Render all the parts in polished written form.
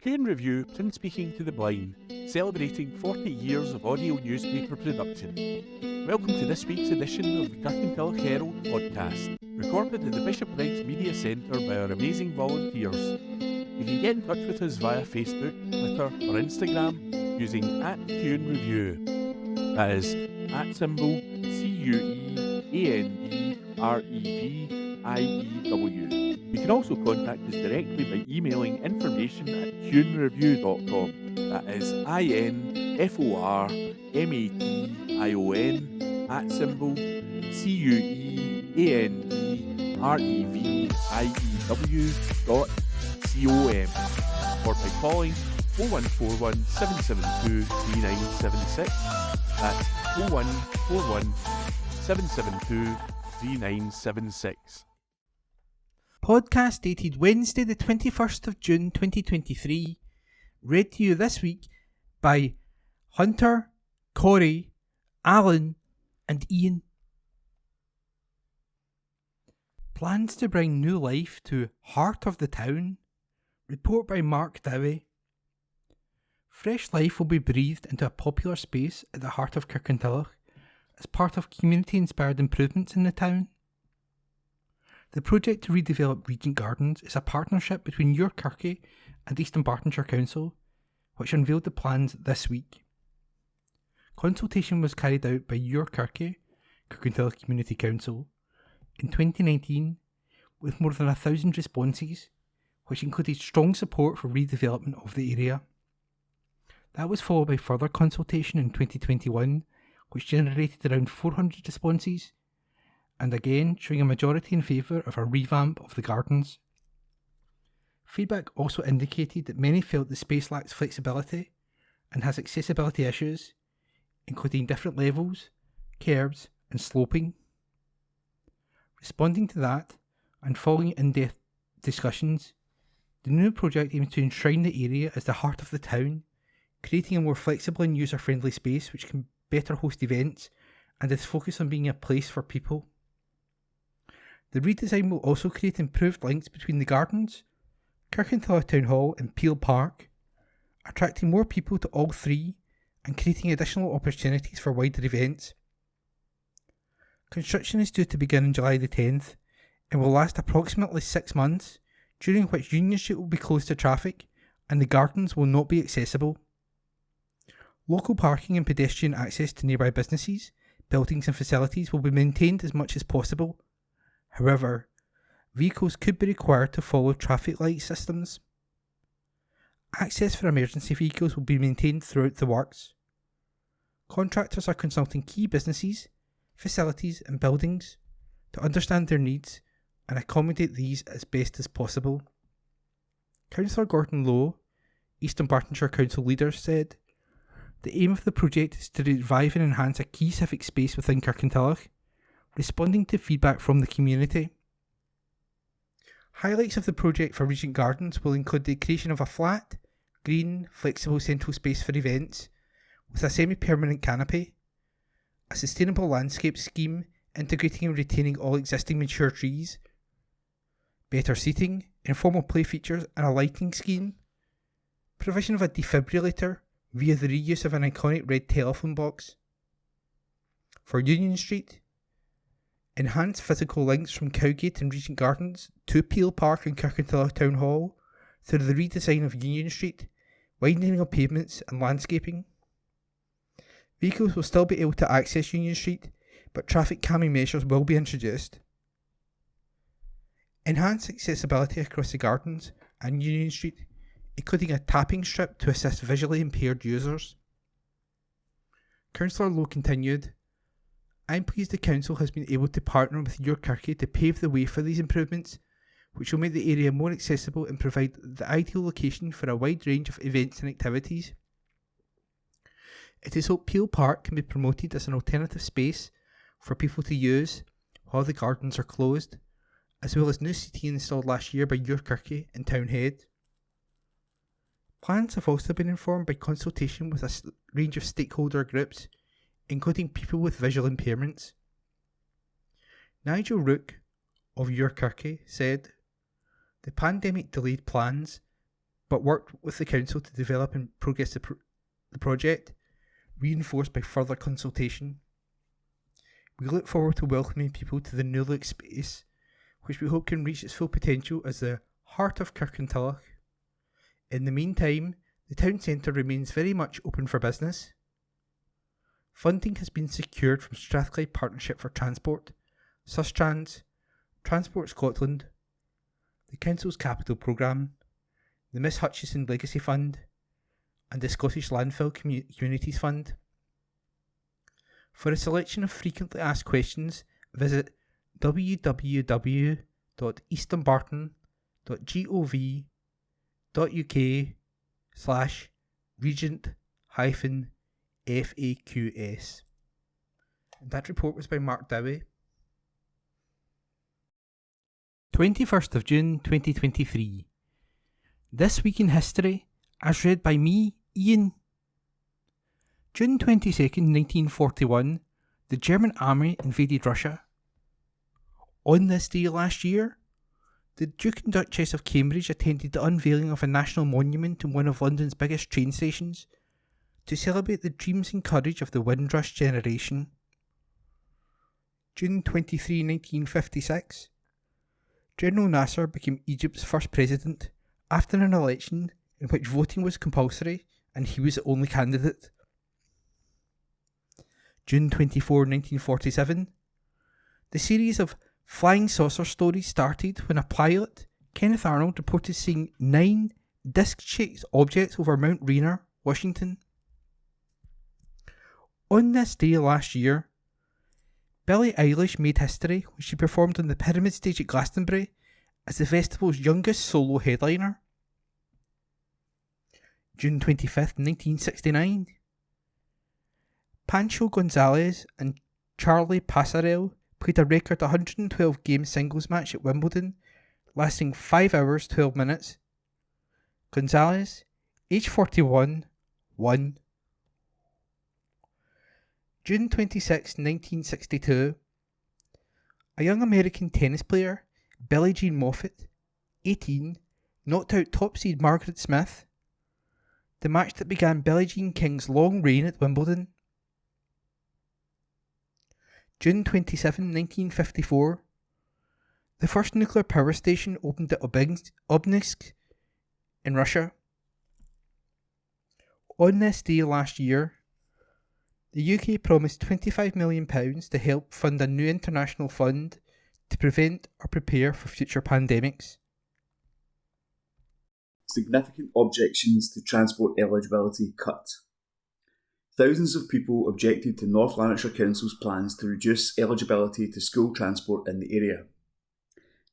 Karen Review, Print Speaking to the Blind, celebrating 40 years of audio newspaper production. Welcome to this week's edition of the Kirkintilloch Herald podcast, recorded at the Bishopbriggs Media Centre by our amazing volunteers. You can get in touch with us via Facebook, Twitter or Instagram using @KuenReview. That is @CuenDrevieu. You can also contact us directly by emailing information@kuenreview.com. That is information@kuenDrevieu.com, or by calling 0141 772 3976. That's 0141 772 3976. Podcast dated Wednesday the 21st of June 2023, read to you this week by Hunter, Corey, Alan and Ian. Plans to bring new life to Heart of the Town. Report by Mark Dowie. Fresh life will be breathed into a popular space at the heart of Kirkintilloch as part of community-inspired improvements in the town. The project to redevelop Regent Gardens is a partnership between Your Kirky and East Dunbartonshire Council, which unveiled the plans this week. Consultation was carried out by Your Kirky, Kirkintilloch Community Council, in 2019 with more than 1,000 responses, which included strong support for redevelopment of the area. That was followed by further consultation in 2021, which generated around 400 responses, and again showing a majority in favour of a revamp of the gardens. Feedback also indicated that many felt the space lacks flexibility and has accessibility issues, including different levels, curbs and sloping. Responding to that, and following in-depth discussions, the new project aims to enshrine the area as the heart of the town, creating a more flexible and user-friendly space which can better host events and is focused on being a place for people. The redesign will also create improved links between the gardens, Kirkintilloch Town Hall and Peel Park, attracting more people to all three and creating additional opportunities for wider events. Construction is due to begin on July the 10th and will last approximately 6 months, during which Union Street will be closed to traffic and the gardens will not be accessible. Local parking and pedestrian access to nearby businesses, buildings and facilities will be maintained as much as possible. However, vehicles could be required to follow traffic light systems. Access for emergency vehicles will be maintained throughout the works. Contractors are consulting key businesses, facilities and buildings to understand their needs and accommodate these as best as possible. Councillor Gordon Lowe, East Dunbartonshire Council leader, said, "The aim of the project is to revive and enhance a key civic space within Kirkintilloch, responding to feedback from the community." Highlights of the project for Regent Gardens will include the creation of a flat, green, flexible central space for events with a semi-permanent canopy, a sustainable landscape scheme integrating and retaining all existing mature trees, better seating, informal play features and a lighting scheme, provision of a defibrillator via the reuse of an iconic red telephone box. For Union Street, enhanced physical links from Cowgate and Regent Gardens to Peel Park and Kirkintilloch Town Hall through the redesign of Union Street, widening of pavements and landscaping. Vehicles will still be able to access Union Street, but traffic calming measures will be introduced. Enhanced accessibility across the gardens and Union Street, including a tapping strip to assist visually impaired users. Councillor Lowe continued, "I'm pleased the council has been able to partner with Your Kirky to pave the way for these improvements, which will make the area more accessible and provide the ideal location for a wide range of events and activities. It is hoped Peel Park can be promoted as an alternative space for people to use while the gardens are closed, as well as new seating installed last year by Your Kirky and Townhead. Plans have also been informed by consultation with a range of stakeholder groups, including people with visual impairments. Nigel Rook of Your Kirky said, "The pandemic delayed plans, but worked with the council to develop and progress the project, reinforced by further consultation. We look forward to welcoming people to the new look space, which we hope can reach its full potential as the heart of Kirkintilloch. In the meantime, the town centre remains very much open for business. Funding has been secured from Strathclyde Partnership for Transport, Sustrans, Transport Scotland, the Council's Capital Programme, the Miss Hutchison Legacy Fund, and the Scottish Landfill Communities Fund. For a selection of frequently asked questions, visit www.eastdunbarton.gov.uk/regent-FAQs. And that report was by Mark Dowie. 21st of June 2023. This Week in History, as read by me, Ian. June 22nd, 1941, the German army invaded Russia. On this day last year, the Duke and Duchess of Cambridge attended the unveiling of a national monument in one of London's biggest train stations to celebrate the dreams and courage of the Windrush generation. June 23, 1956, General Nasser became Egypt's first president after an election in which voting was compulsory and he was the only candidate. June 24, 1947, the series of flying saucer stories started when a pilot, Kenneth Arnold, reported seeing 9 disc-shaped objects over Mount Rainier, Washington. On this day last year, Billie Eilish made history when she performed on the Pyramid Stage at Glastonbury as the festival's youngest solo headliner. June 25th, 1969, Pancho Gonzalez and Charlie Pasarell played a record 112-game singles match at Wimbledon, lasting 5 hours 12 minutes. Gonzalez, age 41, won. June 26, 1962, a young American tennis player, Billie Jean Moffitt, 18, knocked out top seed Margaret Smith, the match that began Billie Jean King's long reign at Wimbledon. June 27, 1954, the first nuclear power station opened at Obninsk in Russia. On this day last year, the UK promised £25 million to help fund a new international fund to prevent or prepare for future pandemics. Significant objections to transport eligibility cut. Thousands of people objected to North Lanarkshire Council's plans to reduce eligibility to school transport in the area.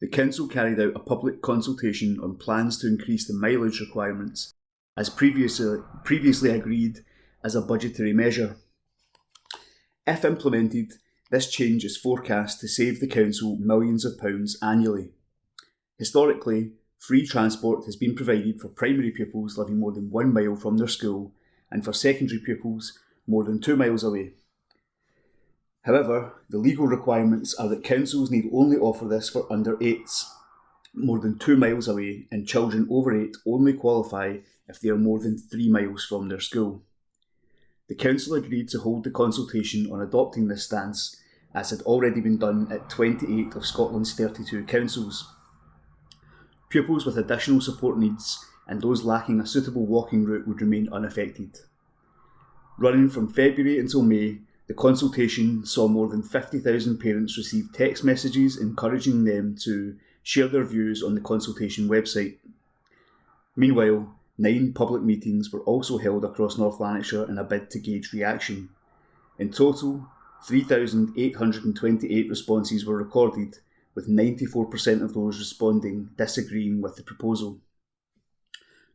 The council carried out a public consultation on plans to increase the mileage requirements, as previously agreed as a budgetary measure. If implemented, this change is forecast to save the council millions of pounds annually. Historically, free transport has been provided for primary pupils living more than 1 mile from their school and for secondary pupils more than 2 miles away. However, the legal requirements are that councils need only offer this for under 8s, more than 2 miles away, and children over 8 only qualify if they are more than 3 miles from their school. The council agreed to hold the consultation on adopting this stance, as had already been done at 28 of Scotland's 32 councils. Pupils with additional support needs and those lacking a suitable walking route would remain unaffected. Running from February until May, the consultation saw more than 50,000 parents receive text messages encouraging them to share their views on the consultation website. Meanwhile, 9 public meetings were also held across North Lanarkshire in a bid to gauge reaction. In total, 3,828 responses were recorded, with 94% of those responding disagreeing with the proposal.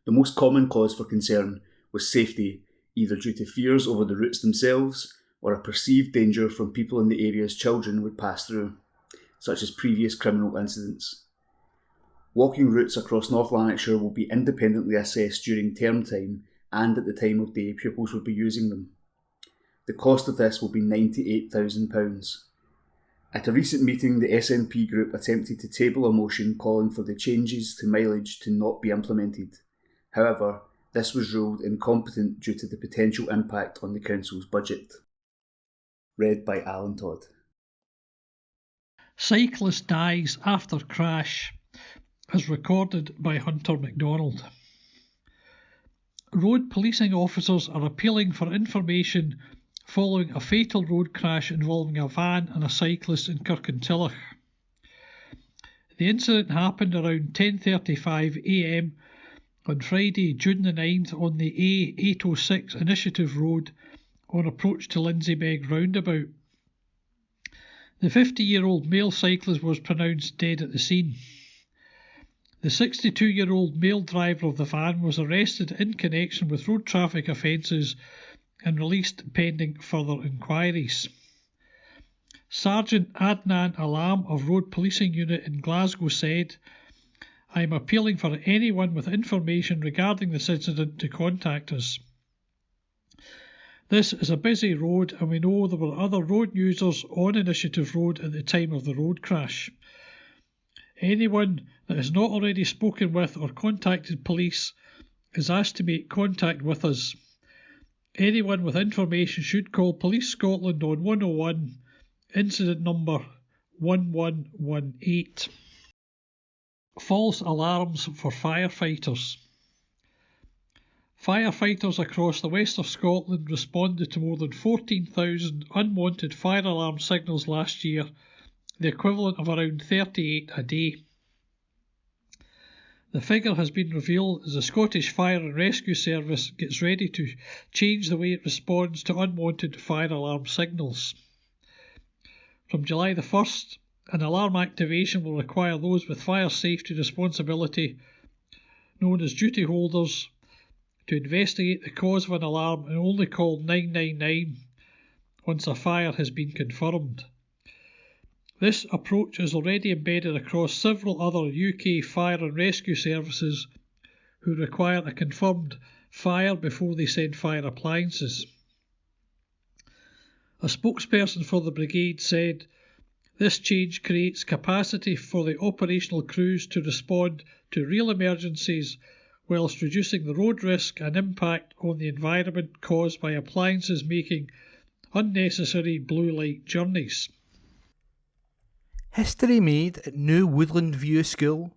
The most common cause for concern was safety, either due to fears over the routes themselves or a perceived danger from people in the areas children would pass through, such as previous criminal incidents. Walking routes across North Lanarkshire will be independently assessed during term time and at the time of day pupils will be using them. The cost of this will be £98,000. At a recent meeting, the SNP group attempted to table a motion calling for the changes to mileage to not be implemented. However, this was ruled incompetent due to the potential impact on the council's budget. Read by Alan Todd. Cyclist dies after crash, as recorded by Hunter MacDonald. Road policing officers are appealing for information following a fatal road crash involving a van and a cyclist in Kirkintilloch. The incident happened around 10:35 a.m. on Friday, June the 9th on the A806 Initiative Road on approach to Lindsay roundabout. The 50-year-old male cyclist was pronounced dead at the scene. The 62-year-old male driver of the van was arrested in connection with road traffic offences and released pending further inquiries. Sergeant Adnan Alam of Road Policing Unit in Glasgow said, "I am appealing for anyone with information regarding this incident to contact us. This is a busy road and we know there were other road users on Initiative Road at the time of the road crash. Anyone that has not already spoken with or contacted police is asked to make contact with us. Anyone with information should call Police Scotland on 101, incident number 1118. False alarms for firefighters. Firefighters across the west of Scotland responded to more than 14,000 unwanted fire alarm signals last year, the equivalent of around 38 a day. The figure has been revealed as the Scottish Fire and Rescue Service gets ready to change the way it responds to unwanted fire alarm signals. From July the 1st, an alarm activation will require those with fire safety responsibility, known as duty holders, to investigate the cause of an alarm and only call 999 once a fire has been confirmed. This approach is already embedded across several other UK fire and rescue services who require a confirmed fire before they send fire appliances. A spokesperson for the brigade said, "This change creates capacity for the operational crews to respond to real emergencies whilst reducing the road risk and impact on the environment caused by appliances making unnecessary blue light journeys." History made at New Woodland View School.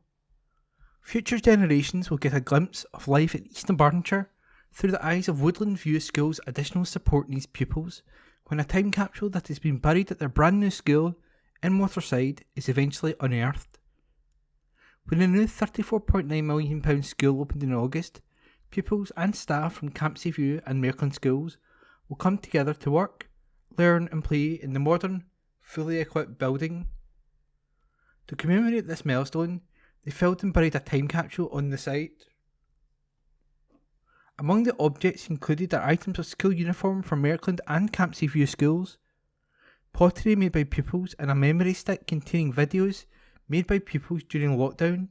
Future generations will get a glimpse of life at East Dunbartonshire through the eyes of Woodland View School's additional support needs pupils when a time capsule that has been buried at their brand new school in Waterside is eventually unearthed. When the new £34.9 million school opened in August, pupils and staff from Campsie View and Merklyn schools will come together to work, learn and play in the modern, fully equipped building. To commemorate this milestone, they filled and buried a time capsule on the site. Among the objects included are items of school uniform from Merklyn and Campsie View schools, pottery made by pupils and a memory stick containing videos made by pupils during lockdown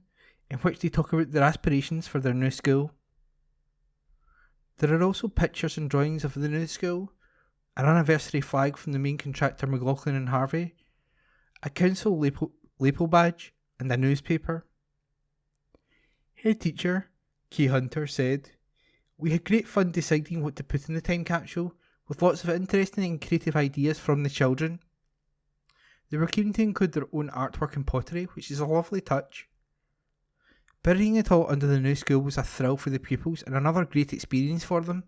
in which they talk about their aspirations for their new school. There are also pictures and drawings of the new school, an anniversary flag from the main contractor McLaughlin and Harvey, a council lapel badge and a newspaper. Head teacher Kay Hunter said, "We had great fun deciding what to put in the time capsule with lots of interesting and creative ideas from the children. They were keen to include their own artwork and pottery, which is a lovely touch. Burying it all under the new school was a thrill for the pupils and another great experience for them.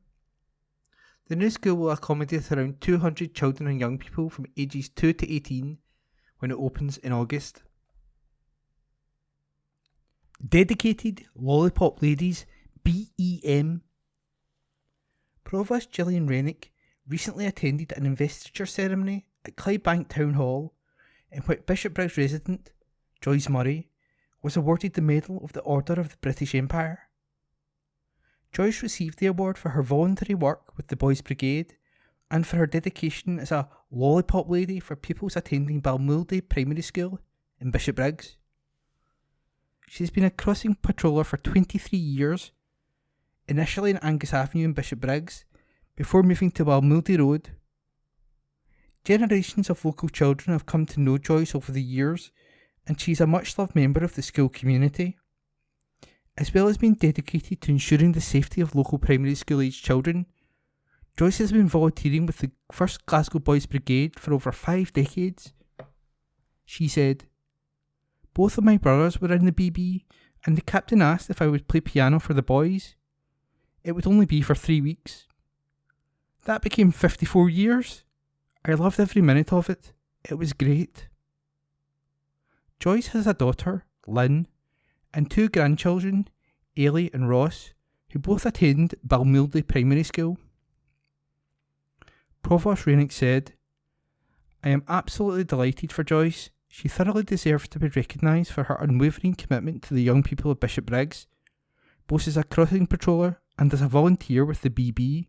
The new school will accommodate around 200 children and young people from ages 2 to 18 when it opens in August." Dedicated Lollipop Ladies, BEM. Provost Gillian Rennick recently attended an investiture ceremony at Clydebank Town Hall in which Bishopbriggs resident Joyce Murray was awarded the Medal of the Order of the British Empire. Joyce received the award for her voluntary work with the Boys Brigade and for her dedication as a lollipop lady for pupils attending Balmoolday Primary School in Bishopbriggs. She has been a crossing patroller for 23 years, initially in Angus Avenue in Bishopbriggs, before moving to Balmoolday Road. Generations of local children have come to know Joyce over the years, and she is a much-loved member of the school community. As well as being dedicated to ensuring the safety of local primary school aged children, Joyce has been volunteering with the 1st Glasgow Boys Brigade for over 5 decades. She said, "Both of my brothers were in the BB, and the captain asked if I would play piano for the boys. It would only be for 3 weeks. That became 54 years. I loved every minute of it. It was great." Joyce has a daughter, Lynn, and 2 grandchildren, Ailey and Ross, who both attend Balmildy Primary School. Provost Rainick said, "I am absolutely delighted for Joyce. She thoroughly deserves to be recognised for her unwavering commitment to the young people of Bishopbriggs, both as a crossing patroller and as a volunteer with the BB.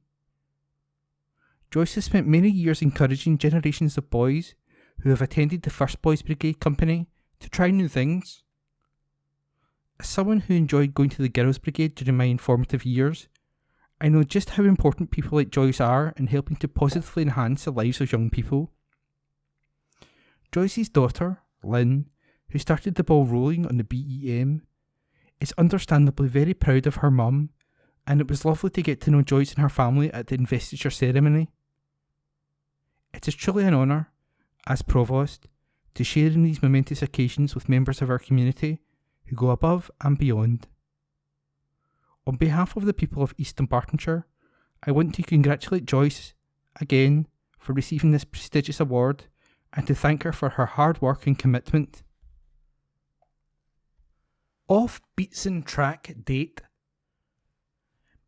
Joyce has spent many years encouraging generations of boys who have attended the 1st Boys Brigade Company to try new things. As someone who enjoyed going to the Girls Brigade during my informative years, I know just how important people like Joyce are in helping to positively enhance the lives of young people." Joyce's daughter, Lynn, who started the ball rolling on the BEM, is understandably very proud of her mum, and it was lovely to get to know Joyce and her family at the investiture ceremony. "It is truly an honour, as Provost, to share in these momentous occasions with members of our community who go above and beyond. On behalf of the people of East Dunbartonshire, I want to congratulate Joyce again for receiving this prestigious award and to thank her for her hard work and commitment." Off Beatson Track date.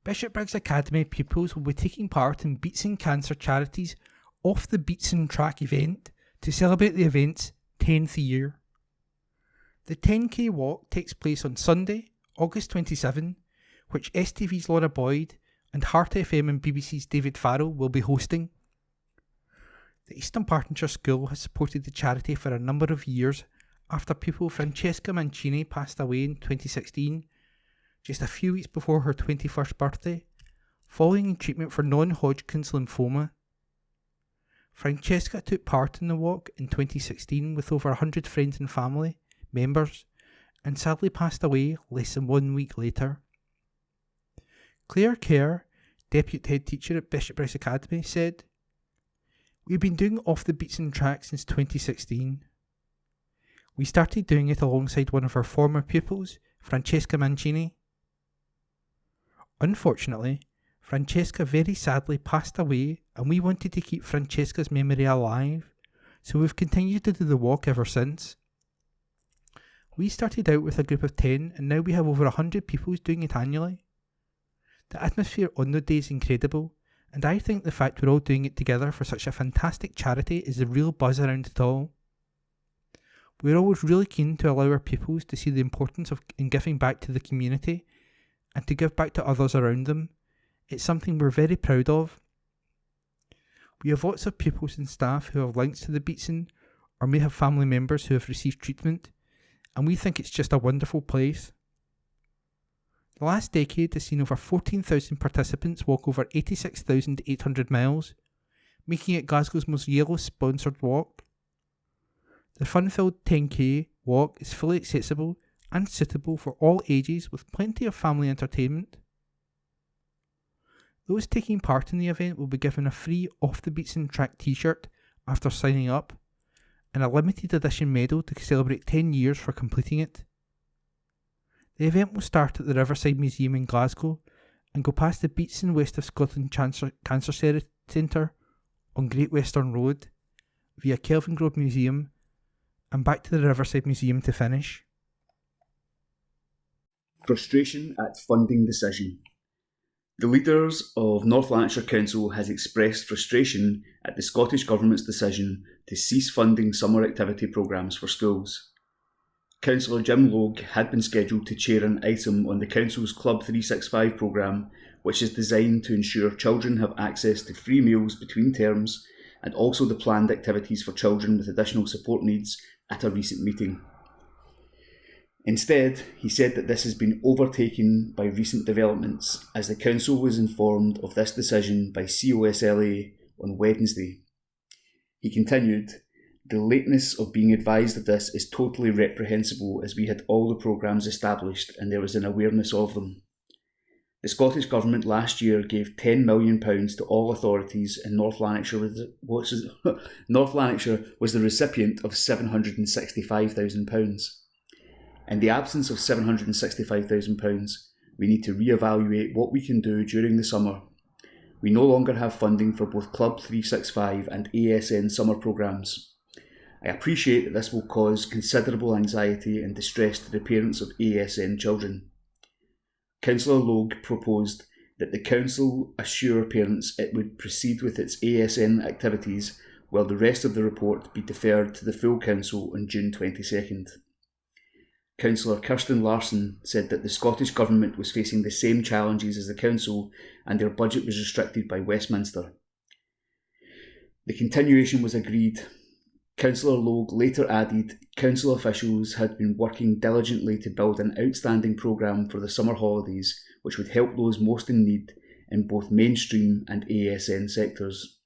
Bishopbriggs Academy pupils will be taking part in Beatson Cancer Charities Off the Beatson Track event to celebrate the event's 10th year. The 10k walk takes place on Sunday, August 27, which STV's Laura Boyd and Heart FM and BBC's David Farrell will be hosting. The East Dunbartonshire School has supported the charity for a number of years after pupil Francesca Mancini passed away in 2016, just a few weeks before her 21st birthday, following treatment for non-Hodgkin's lymphoma. Francesca took part in the walk in 2016 with over 100 friends and family members, and sadly passed away less than 1 week later. Claire Kerr, Deputy Head Teacher at Bishopbriggs Academy, said, "We've been doing Off the Beatson Track since 2016. We started doing it alongside one of our former pupils, Francesca Mancini. Unfortunately, Francesca very sadly passed away, and we wanted to keep Francesca's memory alive, so we've continued to do the walk ever since. We started out with a group of 10, and now we have over 100 pupils doing it annually. The atmosphere on the day is incredible, and I think the fact we're all doing it together for such a fantastic charity is the real buzz around it all. We're always really keen to allow our pupils to see the importance in giving back to the community and to give back to others around them. It's something we're very proud of. We have lots of pupils and staff who have links to the Beatson or may have family members who have received treatment, and we think it's just a wonderful place. The last decade has seen over 14,000 participants walk over 86,800 miles, making it Glasgow's most yellow-sponsored walk. The fun-filled 10k walk is fully accessible and suitable for all ages with plenty of family entertainment. Those taking part in the event will be given a free Off the Beatson Track t-shirt after signing up, and a limited edition medal to celebrate 10 years for completing it. The event will start at the Riverside Museum in Glasgow and go past the Beatson West of Scotland Cancer Centre on Great Western Road, via Kelvingrove Museum, and back to the Riverside Museum to finish. Frustration at funding decision. The leaders of North Lanarkshire Council has expressed frustration at the Scottish Government's decision to cease funding summer activity programmes for schools. Councillor Jim Logue had been scheduled to chair an item on the Council's Club 365 programme, which is designed to ensure children have access to free meals between terms and also the planned activities for children with additional support needs at a recent meeting. Instead, he said that this has been overtaken by recent developments, as the Council was informed of this decision by COSLA on Wednesday. He continued, The lateness of being advised of this is totally reprehensible, as we had all the programmes established and there was an awareness of them. The Scottish Government last year gave £10 million to all authorities, and North Lanarkshire was the recipient of £765,000. In the absence of £765,000, we need to re-evaluate what we can do during the summer. We no longer have funding for both Club 365 and ASN summer programmes. I appreciate that this will cause considerable anxiety and distress to the parents of ASN children. Councillor Logue proposed that the Council assure parents it would proceed with its ASN activities while the rest of the report be deferred to the full Council on June 22nd. Councillor Kirsten Larson said that the Scottish Government was facing the same challenges as the Council and their budget was restricted by Westminster. The continuation was agreed. Councillor Logue later added Council officials had been working diligently to build an outstanding programme for the summer holidays which would help those most in need in both mainstream and ASN sectors.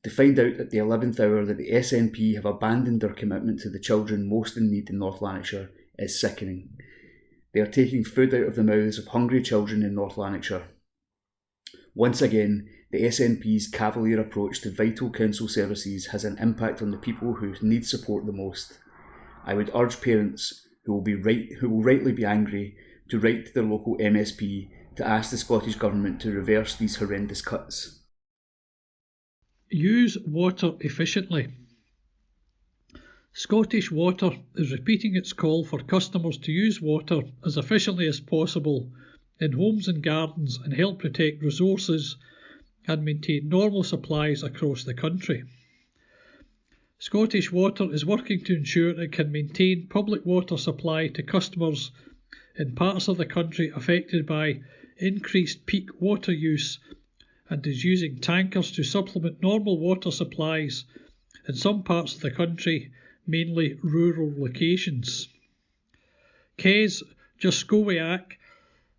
To find out at the 11th hour that the SNP have abandoned their commitment to the children most in need in North Lanarkshire is sickening. They are taking food out of the mouths of hungry children in North Lanarkshire. Once again, the SNP's cavalier approach to vital council services has an impact on the people who need support the most. I would urge parents who will rightly be angry to write to their local MSP to ask the Scottish Government to reverse these horrendous cuts. Use water efficiently. Scottish Water is repeating its call for customers to use water as efficiently as possible in homes and gardens and help protect resources and maintain normal supplies across the country. Scottish Water is working to ensure it can maintain public water supply to customers in parts of the country affected by increased peak water use and is using tankers to supplement normal water supplies in some parts of the country, mainly rural locations. Kes Juskowiak,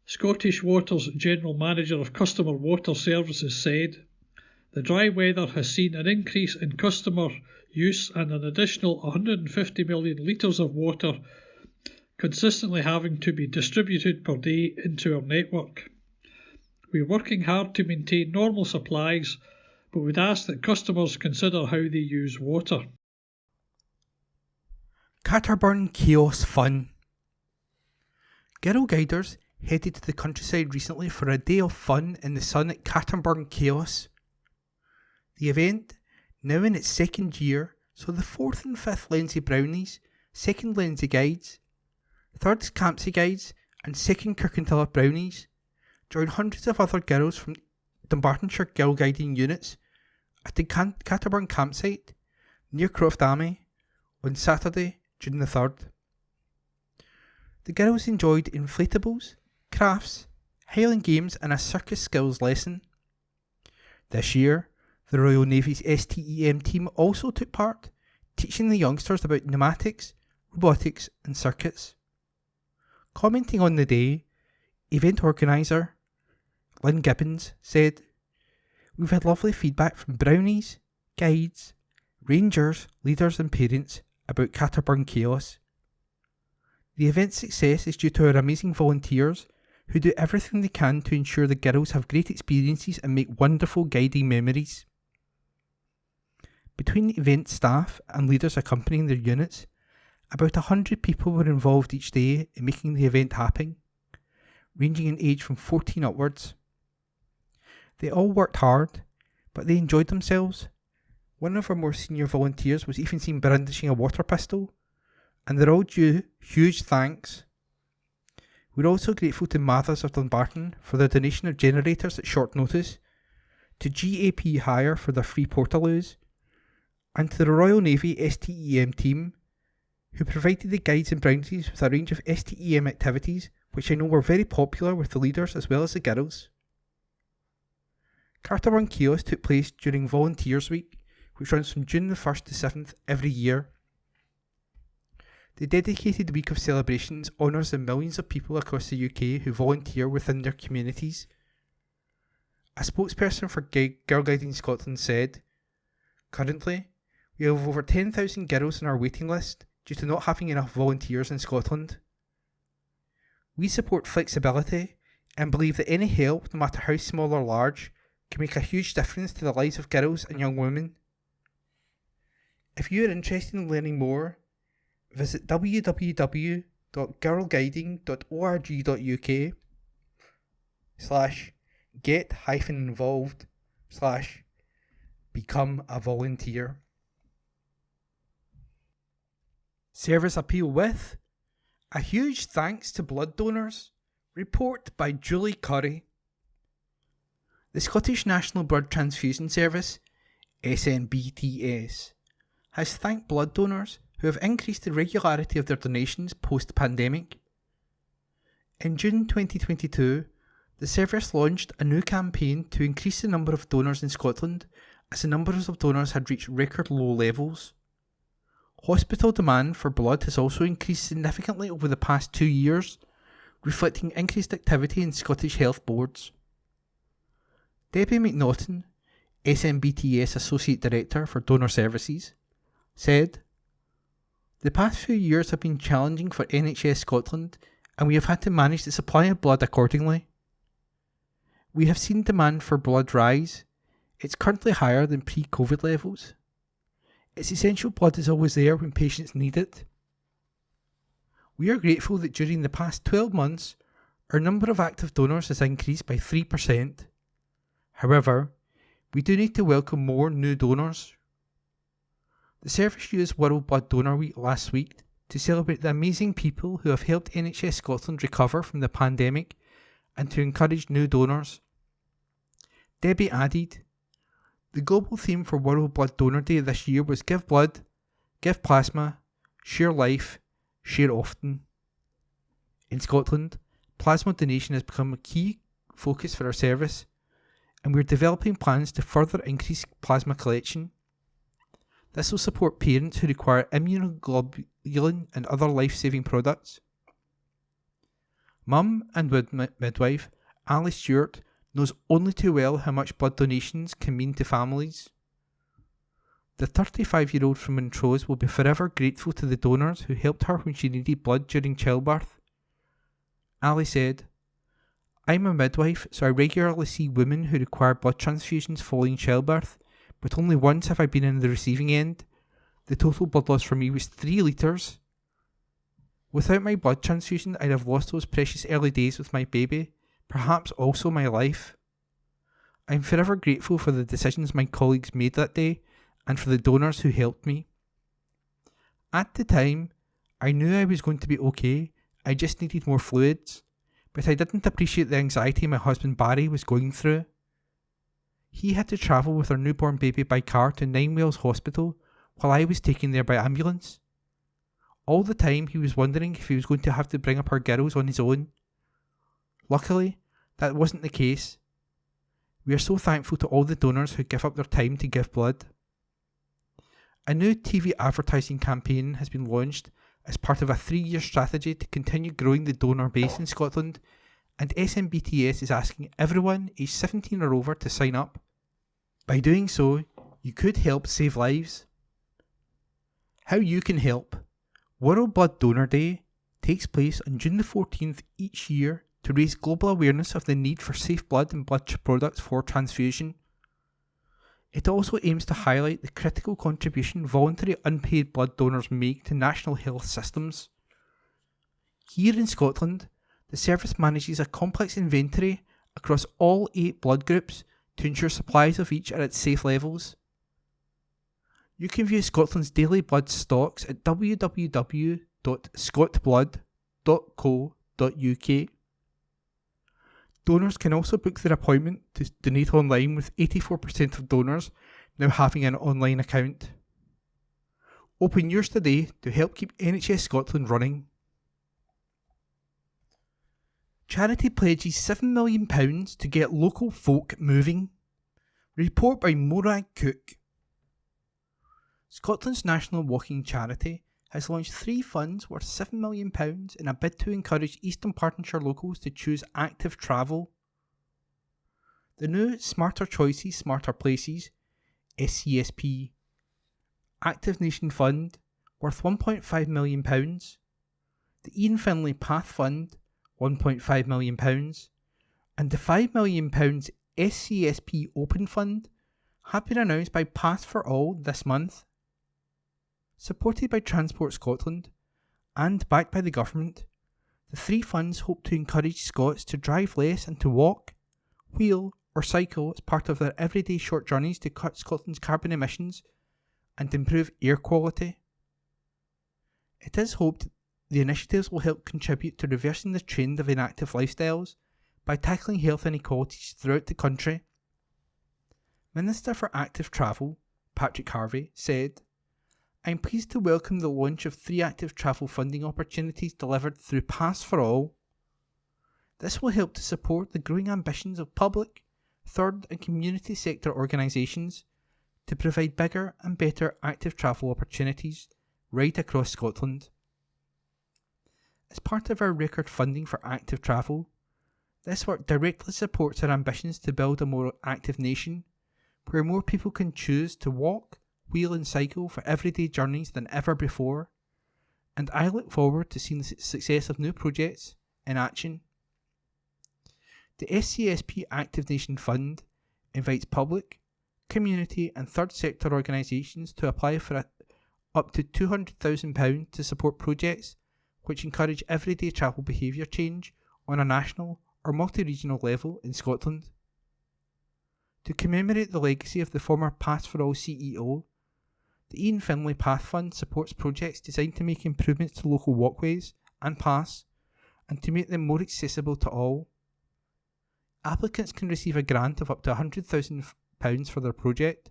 Scottish Water's General Manager of Customer Water Services, said, "The dry weather has seen an increase in customer use and an additional 150 million litres of water consistently having to be distributed per day into our network. We're working hard to maintain normal supplies, but would ask that customers consider how they use water." Catterburn Chaos Fun. Girl Guiders headed to the countryside recently for a day of fun in the sun at Catterburn Chaos. The event, now in its second year, saw the 4th and 5th Lindsay Brownies, 2nd Lindsay Guides, 3rd Campsie Guides and 2nd Kirkintilloch Brownies join hundreds of other girls from Dunbartonshire girl guiding units at the Catterburn campsite near Croft Army on Saturday, June the 3rd. The girls enjoyed inflatables, crafts, Highland games and a circus skills lesson. This year, the Royal Navy's STEM team also took part, teaching the youngsters about pneumatics, robotics and circuits. Commenting on the day, event organiser Lynn Gibbons said, "We've had lovely feedback from brownies, guides, rangers, leaders and parents about Catterburn Chaos. The event's success is due to our amazing volunteers who do everything they can to ensure the girls have great experiences and make wonderful guiding memories." Between the event staff and leaders accompanying their units, about 100 people were involved each day in making the event happen, ranging in age from 14 upwards. They all worked hard, but they enjoyed themselves. One of our more senior volunteers was even seen brandishing a water pistol, and they're all due huge thanks. We're also grateful to Mathers of Dunbarton for their donation of generators at short notice, to GAP Hire for their free portaloos, and to the Royal Navy STEM team, who provided the guides and brownies with a range of STEM activities which I know were very popular with the leaders as well as the girls. Catterburn Chaos took place during Volunteers Week, which runs from June the 1st to 7th every year. The dedicated week of celebrations honours the millions of people across the UK who volunteer within their communities. A spokesperson for Girl Guiding Scotland said, "Currently, we We have over 10,000 girls on our waiting list due to not having enough volunteers in Scotland. We support flexibility and believe that any help, no matter how small or large, can make a huge difference to the lives of girls and young women. If you are interested in learning more, visit www.girlguiding.org.uk/get-involved/become a volunteer. Service appeal with a huge thanks to blood donors. Report by Julie Curry. The Scottish National Blood Transfusion Service, SNBTS, has thanked blood donors who have increased the regularity of their donations post-pandemic. In June 2022, the service launched a new campaign to increase the number of donors in Scotland as the numbers of donors had reached record low levels. Hospital demand for blood has also increased significantly over the past 2 years, reflecting increased activity in Scottish health boards. Debbie McNaughton, SNBTS Associate Director for Donor Services, said, "The past few years have been challenging for NHS Scotland and we have had to manage the supply of blood accordingly. We have seen demand for blood rise. It's currently higher than pre-COVID levels. Its essential blood is always there when patients need it. We are grateful that during the past 12 months, our number of active donors has increased by 3%. However, we do need to welcome more new donors." The service used World Blood Donor Week last week to celebrate the amazing people who have helped NHS Scotland recover from the pandemic and to encourage new donors. Debbie added, "The global theme for World Blood Donor Day this year was Give Blood, Give Plasma, Share Life, Share Often." In Scotland, plasma donation has become a key focus for our service, and we are developing plans to further increase plasma collection. This will support parents who require immunoglobulin and other life-saving products. Mum and midwife Ali Stewart knows only too well how much blood donations can mean to families. The 35-year-old from Montrose will be forever grateful to the donors who helped her when she needed blood during childbirth. Ali said, "I'm a midwife, so I regularly see women who require blood transfusions following childbirth, but only once have I been in the receiving end. The total blood loss for me was 3 litres. Without my blood transfusion, I'd have lost those precious early days with my baby, perhaps also my life. I'm forever grateful for the decisions my colleagues made that day and for the donors who helped me. At the time, I knew I was going to be okay, I just needed more fluids, but I didn't appreciate the anxiety my husband Barry was going through. He had to travel with our newborn baby by car to Ninewells Hospital while I was taken there by ambulance. All the time he was wondering if he was going to have to bring up our girls on his own. Luckily, that wasn't the case. We are so thankful to all the donors who give up their time to give blood." A new TV advertising campaign has been launched as part of a 3-year strategy to continue growing the donor base in Scotland, and SNBTS is asking everyone aged 17 or over to sign up. By doing so, you could help save lives. How you can help. World Blood Donor Day takes place on June the 14th each year to raise global awareness of the need for safe blood and blood products for transfusion. It also aims to highlight the critical contribution voluntary unpaid blood donors make to national health systems. Here in Scotland, the service manages a complex inventory across all 8 blood groups to ensure supplies of each are at safe levels. You can view Scotland's daily blood stocks at www.scotblood.co.uk. Donors can also book their appointment to donate online, with 84% of donors now having an online account. Open yours today to help keep NHS Scotland running. Charity pledges £7 million to get local folk moving. Report by Morag Cook. Scotland's National Walking Charity has launched 3 funds worth £7 million in a bid to encourage East Dunbartonshire locals to choose active travel. The new Smarter Choices, Smarter Places (SCSP) Active Nation Fund worth £1.5 million, the Ian Finlay Path Fund £1.5 million, and the £5 million SCSP Open Fund have been announced by Path for All this month. Supported by Transport Scotland and backed by the government, the three funds hope to encourage Scots to drive less and to walk, wheel or cycle as part of their everyday short journeys to cut Scotland's carbon emissions and improve air quality. It is hoped the initiatives will help contribute to reversing the trend of inactive lifestyles by tackling health inequalities throughout the country. Minister for Active Travel, Patrick Harvey, said, "I'm pleased to welcome the launch of 3 active travel funding opportunities delivered through Pass for All. This will help to support the growing ambitions of public, third and community sector organisations to provide bigger and better active travel opportunities right across Scotland. As part of our record funding for active travel, this work directly supports our ambitions to build a more active nation, where more people can choose to walk, wheel and cycle for everyday journeys than ever before, and I look forward to seeing the success of new projects in action." The SCSP Active Nation Fund invites public, community and third sector organisations to apply for up to £200,000 to support projects which encourage everyday travel behaviour change on a national or multi-regional level in Scotland. To commemorate the legacy of the former Pass for All CEO, the Ian Finlay Path Fund supports projects designed to make improvements to local walkways and paths and to make them more accessible to all. Applicants can receive a grant of up to £100,000 for their project.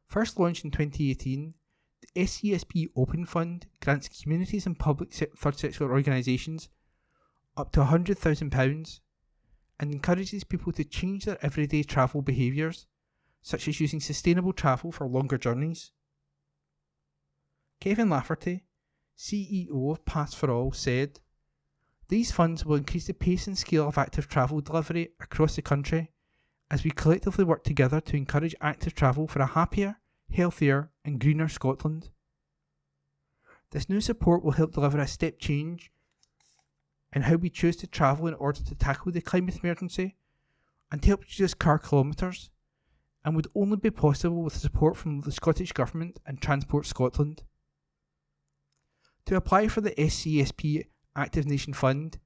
First launched in 2018, the SCSP Open Fund grants communities and public third sector organisations up to £100,000 and encourages people to change their everyday travel behaviours, such as using sustainable travel for longer journeys. Kevin Lafferty, CEO of Pass for All, said, "These funds will increase the pace and scale of active travel delivery across the country as we collectively work together to encourage active travel for a happier, healthier and greener Scotland. This new support will help deliver a step change in how we choose to travel in order to tackle the climate emergency and to help reduce car kilometres, and would only be possible with support from the Scottish Government and Transport Scotland. To apply for the SCSP Active Nation Fund,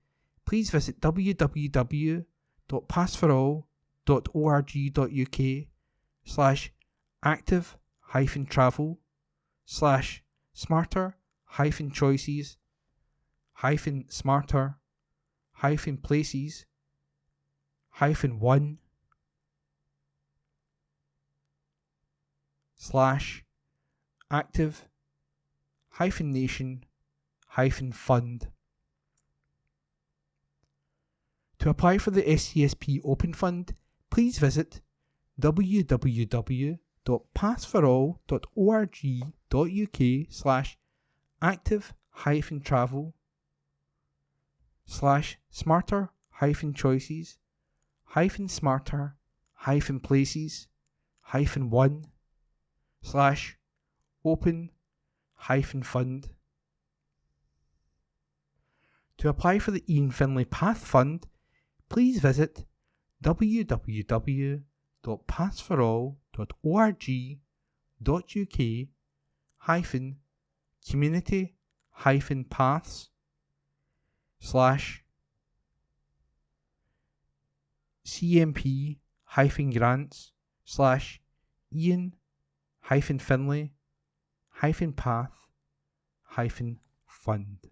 please visit www.passforall.org.uk/active-places-active-nation-fund. To apply for the SCSP Open Fund, please visit www.passforall.org.uk/active-travel/smarter-choices-1/open-fund. To apply for the Ian Finlay Path Fund, please visit www.passforall.org.uk/CMP-grants/Ian-Finlay-Path-Fund.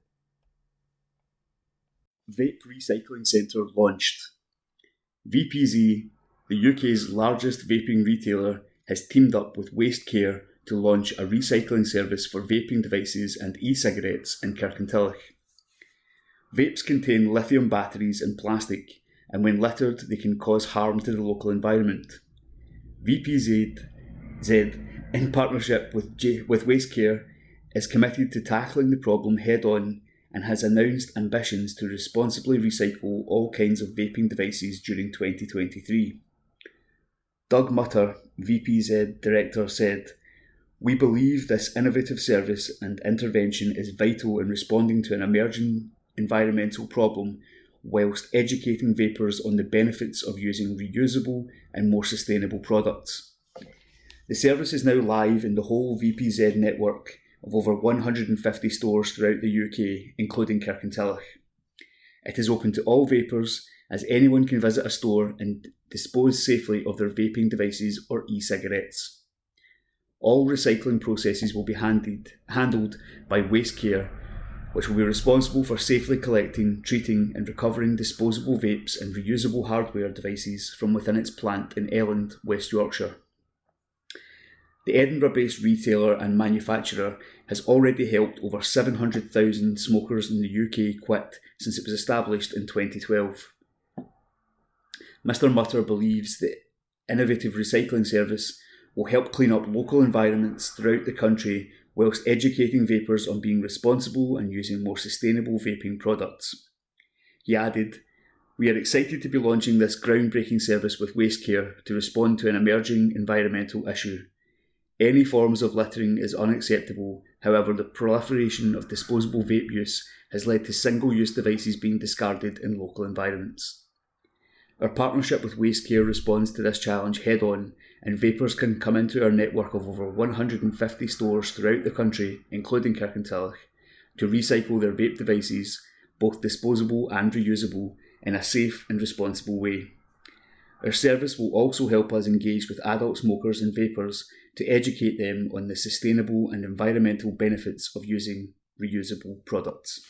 Vape Recycling Centre launched. VPZ, the UK's largest vaping retailer, has teamed up with Waste Care to launch a recycling service for vaping devices and e-cigarettes in Kirkintilloch. Vapes contain lithium batteries and plastic, and when littered they can cause harm to the local environment. VPZ, in partnership with Waste Care, is committed to tackling the problem head-on and has announced ambitions to responsibly recycle all kinds of vaping devices during 2023. Doug Mutter, VPZ Director, said, We believe this innovative service and intervention is vital in responding to an emerging environmental problem whilst educating vapers on the benefits of using reusable and more sustainable products. The service is now live in the whole VPZ network of over 150 stores throughout the UK, including Kirkintilloch. It is open to all vapers, as anyone can visit a store and dispose safely of their vaping devices or e-cigarettes. All recycling processes will be handled by Waste Care, which will be responsible for safely collecting, treating and recovering disposable vapes and reusable hardware devices from within its plant in Elland, West Yorkshire. The Edinburgh-based retailer and manufacturer has already helped over 700,000 smokers in the UK quit since it was established in 2012. Mr. Mutter believes the innovative recycling service will help clean up local environments throughout the country whilst educating vapers on being responsible and using more sustainable vaping products. He added, "We are excited to be launching this groundbreaking service with Waste Care to respond to an emerging environmental issue. Any forms of littering is unacceptable, however the proliferation of disposable vape use has led to single-use devices being discarded in local environments. Our partnership with Waste Care responds to this challenge head-on, and vapers can come into our network of over 150 stores throughout the country, including Kirkintilloch, to recycle their vape devices, both disposable and reusable, in a safe and responsible way. Our service will also help us engage with adult smokers and vapers to educate them on the sustainable and environmental benefits of using reusable products."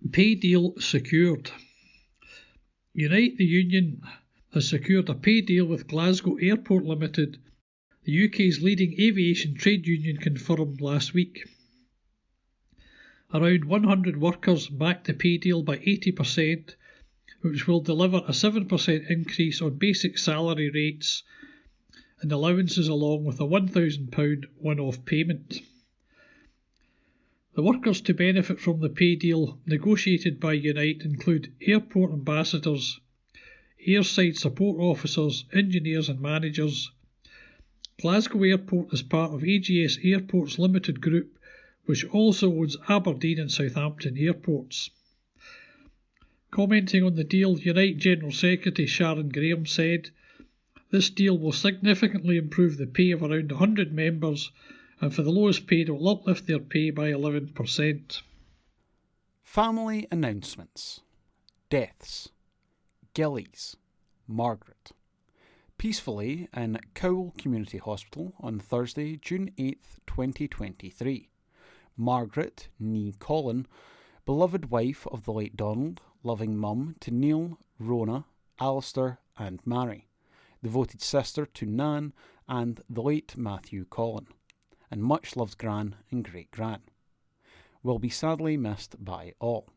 Pay deal secured. Unite the Union has secured a pay deal with Glasgow Airport Limited, the UK's leading aviation trade union, confirmed last week. Around 100 workers backed the pay deal by 80%, which will deliver a 7% increase on basic salary rates and allowances along with a £1,000 one-off payment. The workers to benefit from the pay deal negotiated by Unite include airport ambassadors, airside support officers, engineers and managers. Glasgow Airport is part of AGS Airports Limited Group, which also owns Aberdeen and Southampton airports. Commenting on the deal, Unite General Secretary Sharon Graham said, "This deal will significantly improve the pay of around 100 members, and for the lowest paid it will uplift their pay by 11%. Family announcements. Deaths. Gillies. Margaret. Peacefully in Cowell Community Hospital on Thursday, June 8th, 2023. Margaret, née Colin, beloved wife of the late Donald, loving mum to Neil, Rona, Alistair and Mary, devoted sister to Nan and the late Matthew Colin, and much loved gran and great-gran. Will be sadly missed by all.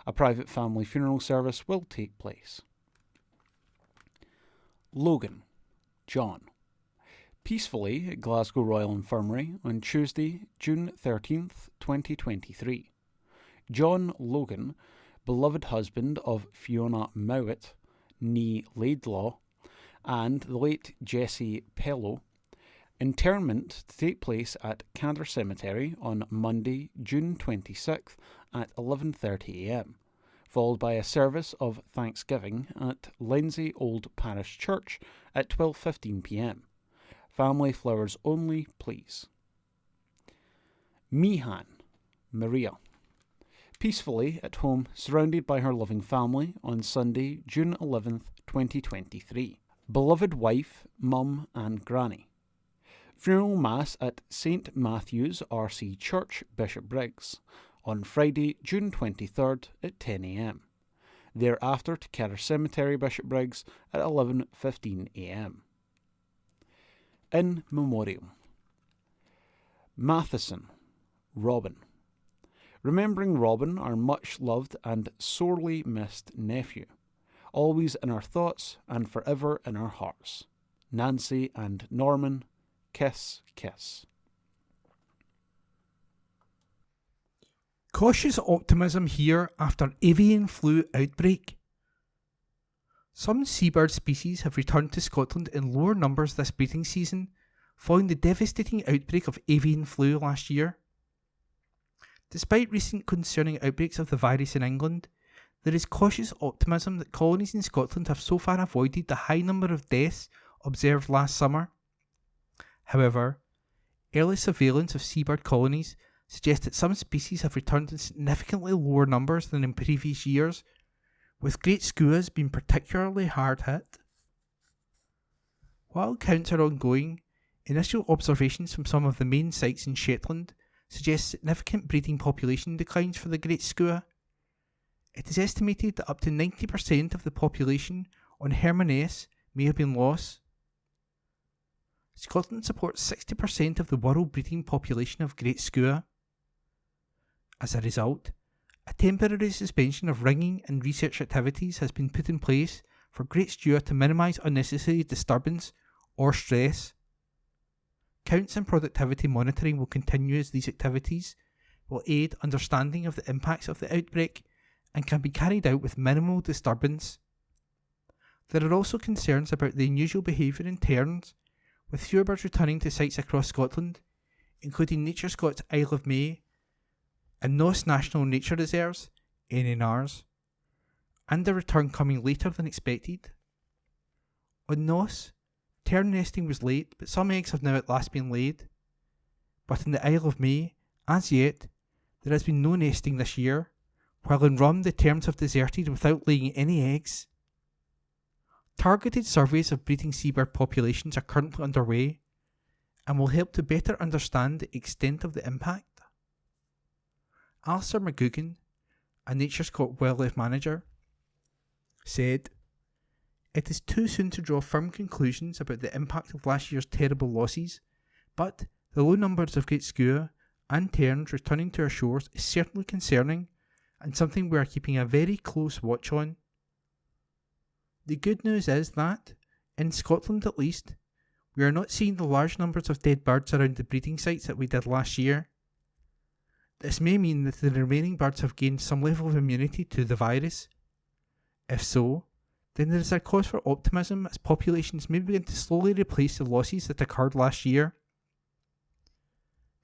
A private family funeral service will take place. Logan, John. Peacefully at Glasgow Royal Infirmary on Tuesday, June 13th, 2023. John Logan, beloved husband of Fiona Mowat, née Laidlaw, and the late Jessie Pellow. Interment to take place at Candor Cemetery on Monday, June 26th at 11:30am, followed by a service of Thanksgiving at Lindsay Old Parish Church at 12:15pm. Family flowers only, please. Meehan, Maria. Peacefully at home, surrounded by her loving family on Sunday, June 11th, 2023. Beloved wife, mum and granny. Funeral Mass at St Matthew's RC Church, Bishopbriggs, on Friday, June 23rd at 10am. Thereafter to Candor Cemetery, Bishopbriggs at 11:15am. In Memoriam. Matheson, Robin. Remembering Robin, our much-loved and sorely missed nephew, always in our thoughts and forever in our hearts. Nancy and Norman, kiss, kiss. Cautious optimism here after avian flu outbreak. Some seabird species have returned to Scotland in lower numbers this breeding season, following the devastating outbreak of avian flu last year. Despite recent concerning outbreaks of the virus in England, there is cautious optimism that colonies in Scotland have so far avoided the high number of deaths observed last summer. However, early surveillance of seabird colonies suggests that some species have returned in significantly lower numbers than in previous years, with great skuas being particularly hard hit. While counts are ongoing, initial observations from some of the main sites in Shetland suggest significant breeding population declines for the great skua. It is estimated that up to 90% of the population on Hermanus may have been lost. Scotland supports 60% of the world breeding population of great skua. As a result, a temporary suspension of ringing and research activities has been put in place for great skua to minimise unnecessary disturbance or stress. Counts and productivity monitoring will continue as these activities will aid understanding of the impacts of the outbreak and can be carried out with minimal disturbance. There are also concerns about the unusual behaviour in terns, with fewer birds returning to sites across Scotland, including Nature Scott's Isle of May and Noss National Nature Reserves, NNRs, and the return coming later than expected. On Noss, tern nesting was late, but some eggs have now at last been laid. But in the Isle of May, as yet, there has been no nesting this year, while in Rum the terns have deserted without laying any eggs. Targeted surveys of breeding seabird populations are currently underway and will help to better understand the extent of the impact. Alistair McGugan, a Nature Scott wildlife manager, said, "It is too soon to draw firm conclusions about the impact of last year's terrible losses, but the low numbers of great skua and terns returning to our shores is certainly concerning and something we are keeping a very close watch on. The good news is that, in Scotland at least, we are not seeing the large numbers of dead birds around the breeding sites that we did last year. This may mean that the remaining birds have gained some level of immunity to the virus. If so, then there is a cause for optimism as populations may begin to slowly replace the losses that occurred last year.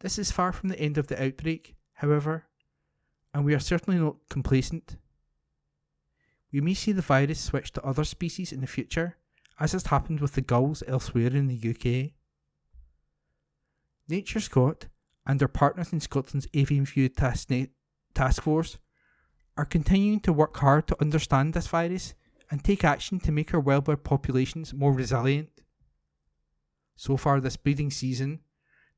This is far from the end of the outbreak, however, and we are certainly not complacent. We may see the virus switch to other species in the future, as has happened with the gulls elsewhere in the UK. Nature Scott and our partners in Scotland's Avian Flu Task Force are continuing to work hard to understand this virus and take action to make our wildbird populations more resilient. So far this breeding season,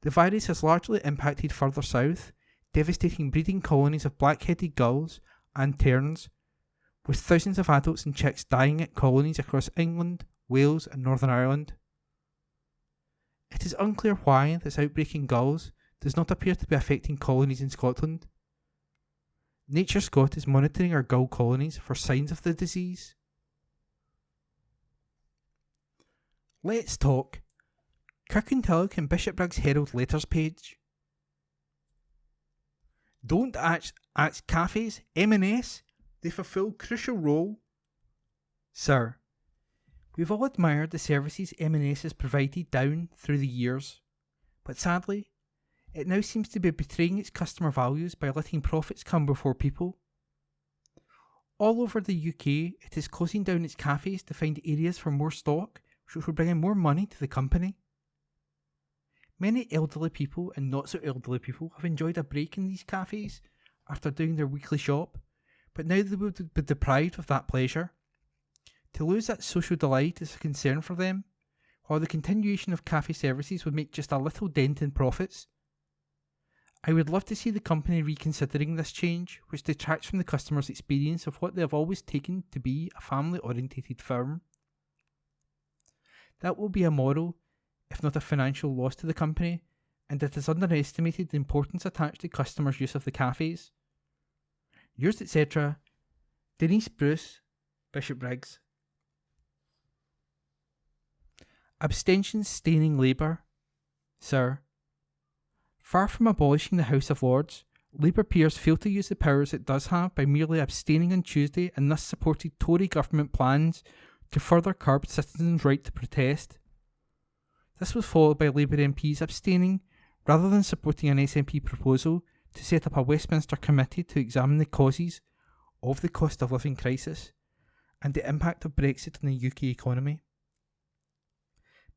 the virus has largely impacted further south, devastating breeding colonies of black-headed gulls and terns, with thousands of adults and chicks dying at colonies across England, Wales and Northern Ireland. It is unclear why this outbreak in gulls does not appear to be affecting colonies in Scotland. Nature Scott is monitoring our gull colonies for signs of the disease. Let's talk Kirkintilloch and Bishopbriggs Herald letters page. Don't ask cafes, M&S, they fulfil crucial role. Sir, we've all admired the services M&S has provided down through the years, but sadly, it now seems to be betraying its customer values by letting profits come before people. All over the UK, it is closing down its cafes to find areas for more stock, which will bring in more money to the company. Many elderly people and not so elderly people have enjoyed a break in these cafes after doing their weekly shop, but now they will be deprived of that pleasure. To lose that social delight is a concern for them, while the continuation of cafe services would make just a little dent in profits. I would love to see the company reconsidering this change, which detracts from the customer's experience of what they have always taken to be a family-orientated firm. That will be a moral, if not a financial loss to the company, and it has underestimated the importance attached to customers' use of the cafes. Yours, etc., Denise Bruce, Bishopbriggs. Abstentions staining Labour. Sir, far from abolishing the House of Lords, Labour peers fail to use the powers it does have by merely abstaining on Tuesday and thus supported Tory government plans to further curb citizens' right to protest. This was followed by Labour MPs abstaining rather than supporting an SNP proposal to set up a Westminster committee to examine the causes of the cost of living crisis and the impact of Brexit on the UK economy.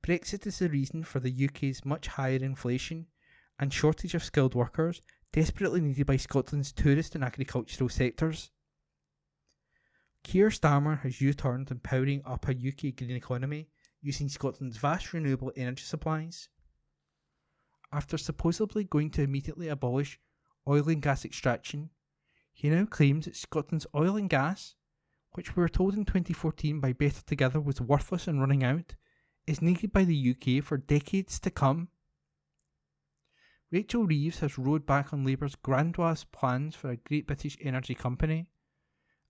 Brexit is the reason for the UK's much higher inflation and shortage of skilled workers desperately needed by Scotland's tourist and agricultural sectors. Keir Starmer has U-turned in powering up a UK green economy using Scotland's vast renewable energy supplies. After supposedly going to immediately abolish oil and gas extraction, he now claims that Scotland's oil and gas, which we were told in 2014 by Better Together was worthless and running out, is needed by the UK for decades to come. Rachel Reeves has rowed back on Labour's grandiose plans for a Great British energy company,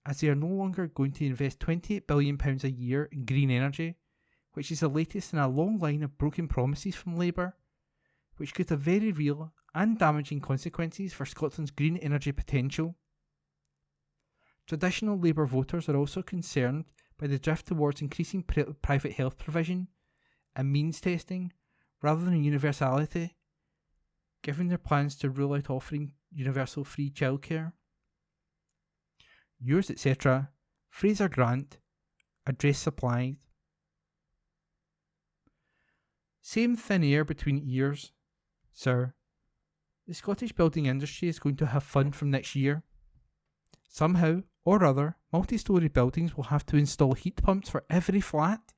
as they are no longer going to invest £28 billion a year in green energy, which is the latest in a long line of broken promises from Labour, which could have very real and damaging consequences for Scotland's green energy potential. Traditional Labour voters are also concerned by the drift towards increasing private health provision and means testing rather than universality, given their plans to rule out offering universal free childcare. Yours, etc., Fraser Grant, address supplied. Same thin air between ears, sir. The Scottish building industry is going to have fun from next year. Somehow or other, multi-storey buildings will have to install heat pumps for every flat.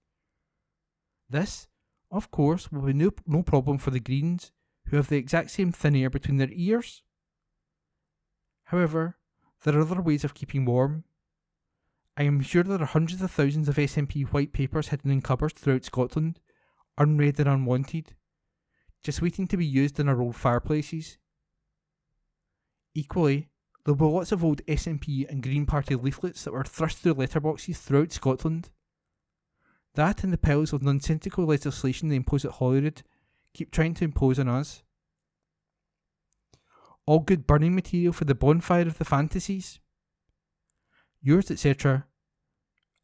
This, of course, will be no problem for the Greens, who have the exact same thin air between their ears. However, there are other ways of keeping warm. I am sure there are hundreds of thousands of SNP white papers hidden in cupboards throughout Scotland, unread and unwanted, just waiting to be used in our old fireplaces. Equally, there were lots of old SNP and Green Party leaflets that were thrust through letterboxes throughout Scotland. That and the piles of nonsensical legislation they impose at Holyrood keep trying to impose on us. All good burning material for the bonfire of the fantasies. Yours, etc.,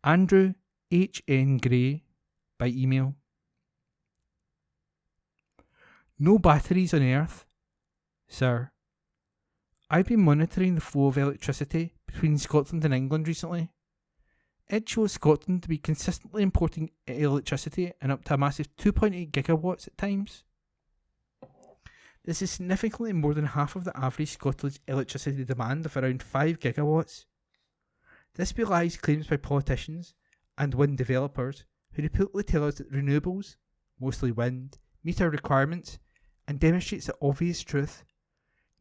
Andrew H.N. Gray, by email. No batteries on Earth, sir. I've been monitoring the flow of electricity between Scotland and England recently. It shows Scotland to be consistently importing electricity and up to a massive 2.8 gigawatts at times. This is significantly more than half of the average Scottish electricity demand of around 5 gigawatts. This belies claims by politicians and wind developers who repeatedly tell us that renewables, mostly wind, meet our requirements and demonstrates the obvious truth.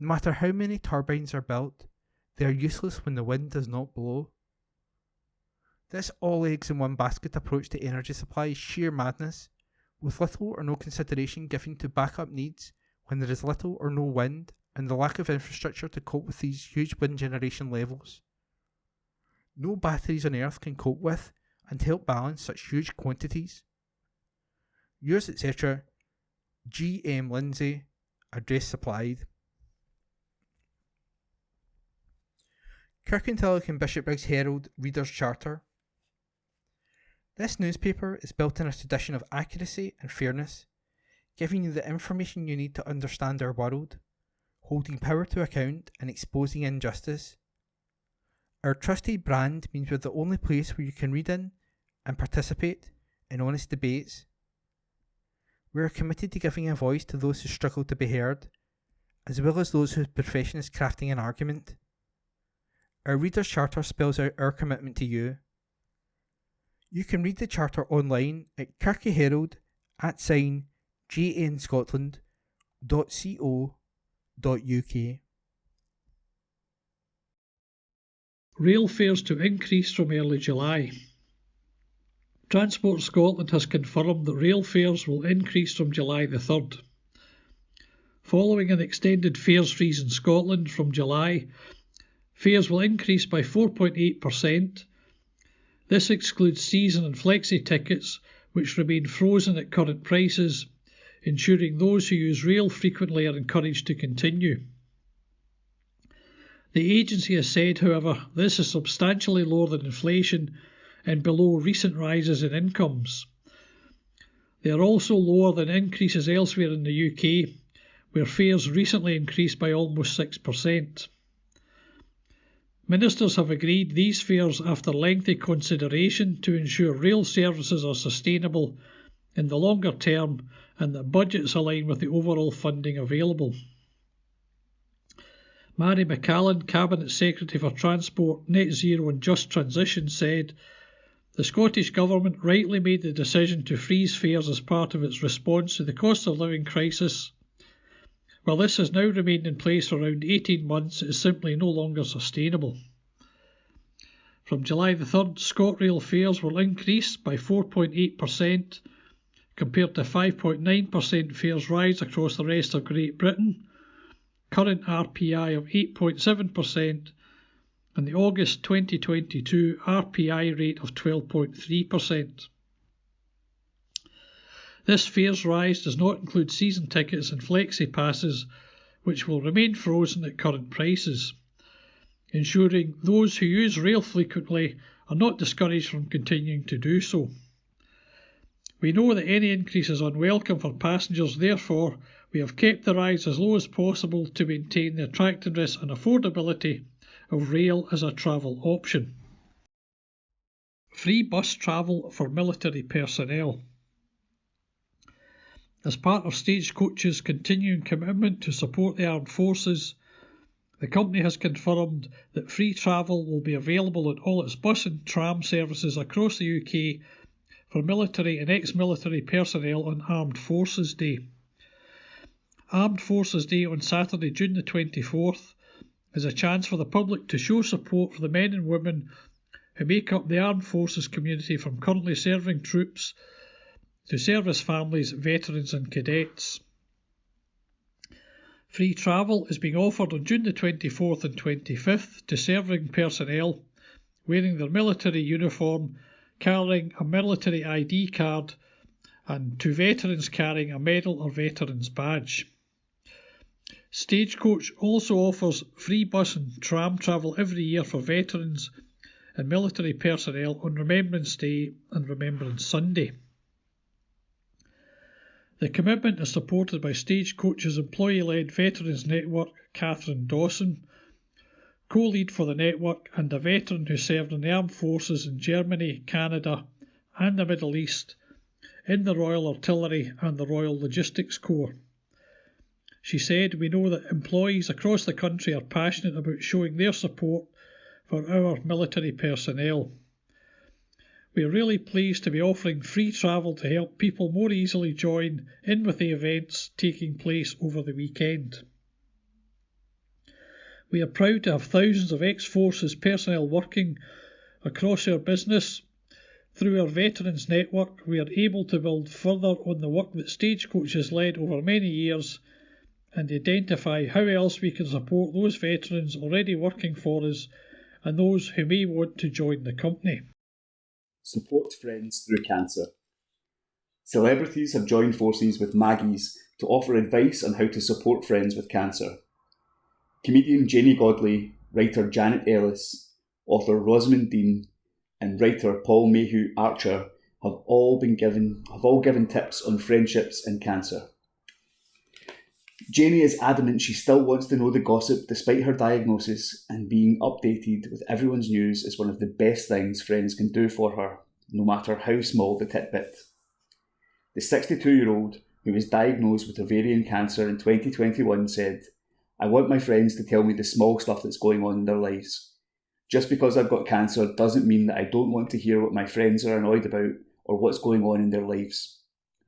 No matter how many turbines are built, they are useless when the wind does not blow. This all eggs in one basket approach to energy supply is sheer madness, with little or no consideration given to backup needs when there is little or no wind and the lack of infrastructure to cope with these huge wind generation levels. No batteries on Earth can cope with and help balance such huge quantities. Yours, etc., G.M. Lindsay, address supplied. Kirkintilloch and Bishopbriggs Herald Reader's Charter. This newspaper is built in a tradition of accuracy and fairness, giving you the information you need to understand our world, holding power to account and exposing injustice. Our trusted brand means we're the only place where you can read in and participate in honest debates. We are committed to giving a voice to those who struggle to be heard, as well as those whose profession is crafting an argument. Our Reader's Charter spells out our commitment to you. You can read the Charter online at kirkyherald@jnscotland.co.uk. Rail fares to increase from early July. Transport Scotland has confirmed that rail fares will increase from July the 3rd. Following an extended fares freeze in Scotland from July, fares will increase by 4.8%. This excludes season and flexi tickets, which remain frozen at current prices, ensuring those who use rail frequently are encouraged to continue. The agency has said, however, this is substantially lower than inflation and below recent rises in incomes. They are also lower than increases elsewhere in the UK, where fares recently increased by almost 6%. Ministers have agreed these fares after lengthy consideration to ensure rail services are sustainable in the longer term and that budgets align with the overall funding available. Mary McCallan, Cabinet Secretary for Transport, Net Zero and Just Transition, said, "The Scottish Government rightly made the decision to freeze fares as part of its response to the cost of living crisis. While this has now remained in place for around 18 months, it is simply no longer sustainable." From July the 3rd, ScotRail fares will increase by 4.8% compared to 5.9% fares rise across the rest of Great Britain, current RPI of 8.7% and the August 2022 RPI rate of 12.3%. This fares rise does not include season tickets and flexi passes, which will remain frozen at current prices, ensuring those who use rail frequently are not discouraged from continuing to do so. We know that any increase is unwelcome for passengers, therefore we have kept the rise as low as possible to maintain the attractiveness and affordability of rail as a travel option. Free bus travel for military personnel. As part of Stagecoach's continuing commitment to support the armed forces, the company has confirmed that free travel will be available on all its bus and tram services across the UK for military and ex-military personnel on Armed Forces Day. Armed Forces Day on Saturday, June the 24th, is a chance for the public to show support for the men and women who make up the armed forces community, from currently serving troops to service families, veterans and cadets. Free travel is being offered on June the 24th and 25th to serving personnel wearing their military uniform, carrying a military ID card, and to veterans carrying a medal or veterans badge. Stagecoach also offers free bus and tram travel every year for veterans and military personnel on Remembrance Day and Remembrance Sunday. The commitment is supported by Stagecoach's employee-led Veterans Network, Catherine Dawson, co-lead for the network and a veteran who served in the armed forces in Germany, Canada and the Middle East, in the Royal Artillery and the Royal Logistics Corps. She said, "We know that employees across the country are passionate about showing their support for our military personnel. We are really pleased to be offering free travel to help people more easily join in with the events taking place over the weekend. We are proud to have thousands of ex-forces personnel working across our business. Through our Veterans Network, we are able to build further on the work that Stagecoach has led over many years and identify how else we can support those veterans already working for us and those who may want to join the company." Support friends through cancer. Celebrities have joined forces with Maggie's to offer advice on how to support friends with cancer. Comedian Janie Godley, writer Janet Ellis, author Rosamond Dean, and writer Paul Mayhew Archer have all given tips on friendships and cancer. Janie is adamant she still wants to know the gossip despite her diagnosis, and being updated with everyone's news is one of the best things friends can do for her, no matter how small the tidbit. The 62-year-old, who was diagnosed with ovarian cancer in 2021, said, "I want my friends to tell me the small stuff that's going on in their lives. Just because I've got cancer doesn't mean that I don't want to hear what my friends are annoyed about or what's going on in their lives.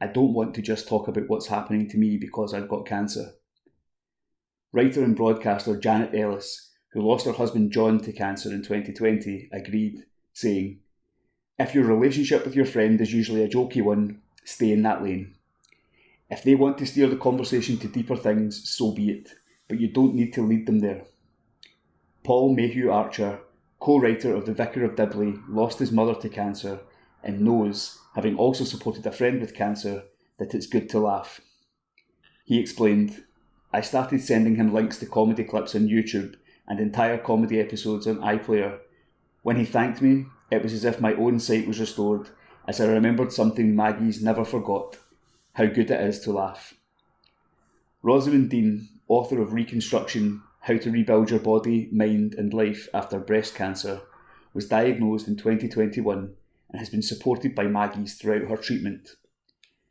I don't want to just talk about what's happening to me because I've got cancer." Writer and broadcaster Janet Ellis, who lost her husband John to cancer in 2020, agreed, saying, "If your relationship with your friend is usually a jokey one, stay in that lane. If they want to steer the conversation to deeper things, so be it, but you don't need to lead them there." Paul Mayhew Archer, co-writer of The Vicar of Dibley, lost his mother to cancer and knows, having also supported a friend with cancer, that it's good to laugh. He explained, "I started sending him links to comedy clips on YouTube and entire comedy episodes on iPlayer. When he thanked me, it was as if my own sight was restored, as I remembered something Maggie's never forgot, How Good It Is to Laugh. Rosamond Dean, author of Reconstruction, How to Rebuild Your Body, Mind and Life After Breast Cancer, was diagnosed in 2021 and has been supported by Maggies throughout her treatment.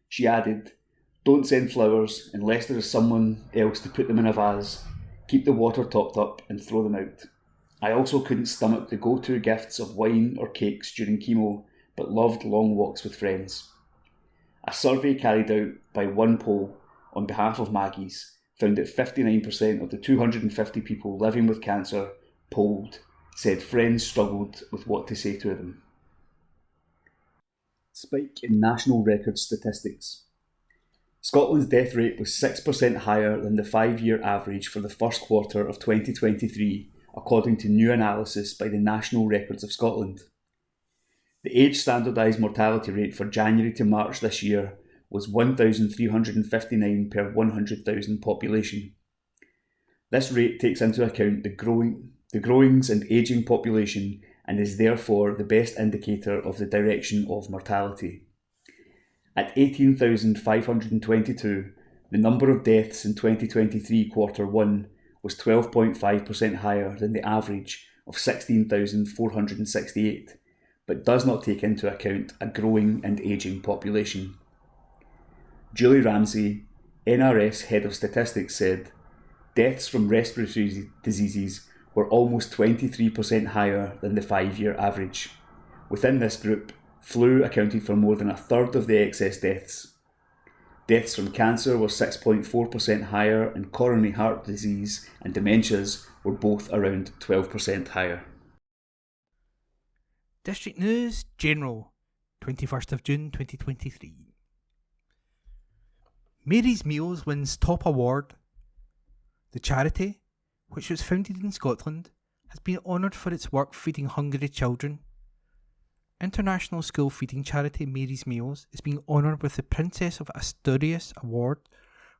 She added, "Don't send flowers unless there is someone else to put them in a vase. Keep the water topped up and throw them out. I also couldn't stomach the go-to gifts of wine or cakes during chemo, but loved long walks with friends." A survey carried out by One Poll on behalf of Maggies found that 59% of the 250 people living with cancer polled said friends struggled with what to say to them. Spike in national record statistics. Scotland's death rate was 6% higher than the 5-year average for the first quarter of 2023, according to new analysis by the National Records of Scotland. The age standardised mortality rate for January to March this year was 1,359 per 100,000 population. This rate takes into account the growings and ageing population and is therefore the best indicator of the direction of mortality. At 18,522, the number of deaths in 2023 quarter 1 was 12.5% higher than the average of 16,468, but does not take into account a growing and ageing population. Julie Ramsey, NRS Head of Statistics, said, "Deaths from respiratory diseases were almost 23% higher than the 5-year average. Within this group, flu accounted for more than a third of the excess deaths. Deaths from cancer were 6.4% higher, and coronary heart disease and dementias were both around 12% higher." District News General, 21st of June 2023. Mary's Meals wins top award. The charity, which was founded in Scotland, has been honoured for its work feeding hungry children. International school feeding charity Mary's Meals is being honoured with the Princess of Asturias Award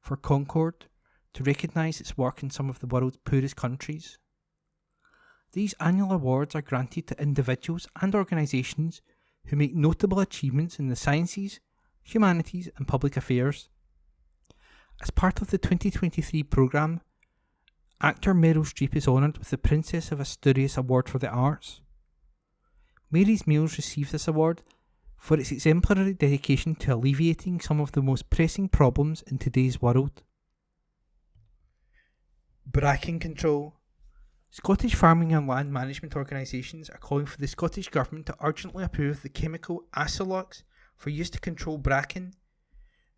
for Concord to recognise its work in some of the world's poorest countries. These annual awards are granted to individuals and organisations who make notable achievements in the sciences, humanities and public affairs. As part of the 2023 programme, actor Meryl Streep is honoured with the Princess of Asturias Award for the Arts. Mary's Meals received this award for its exemplary dedication to alleviating some of the most pressing problems in today's world. Bracken control. Scottish farming and land management organisations are calling for the Scottish Government to urgently approve the chemical Asolux for use to control bracken,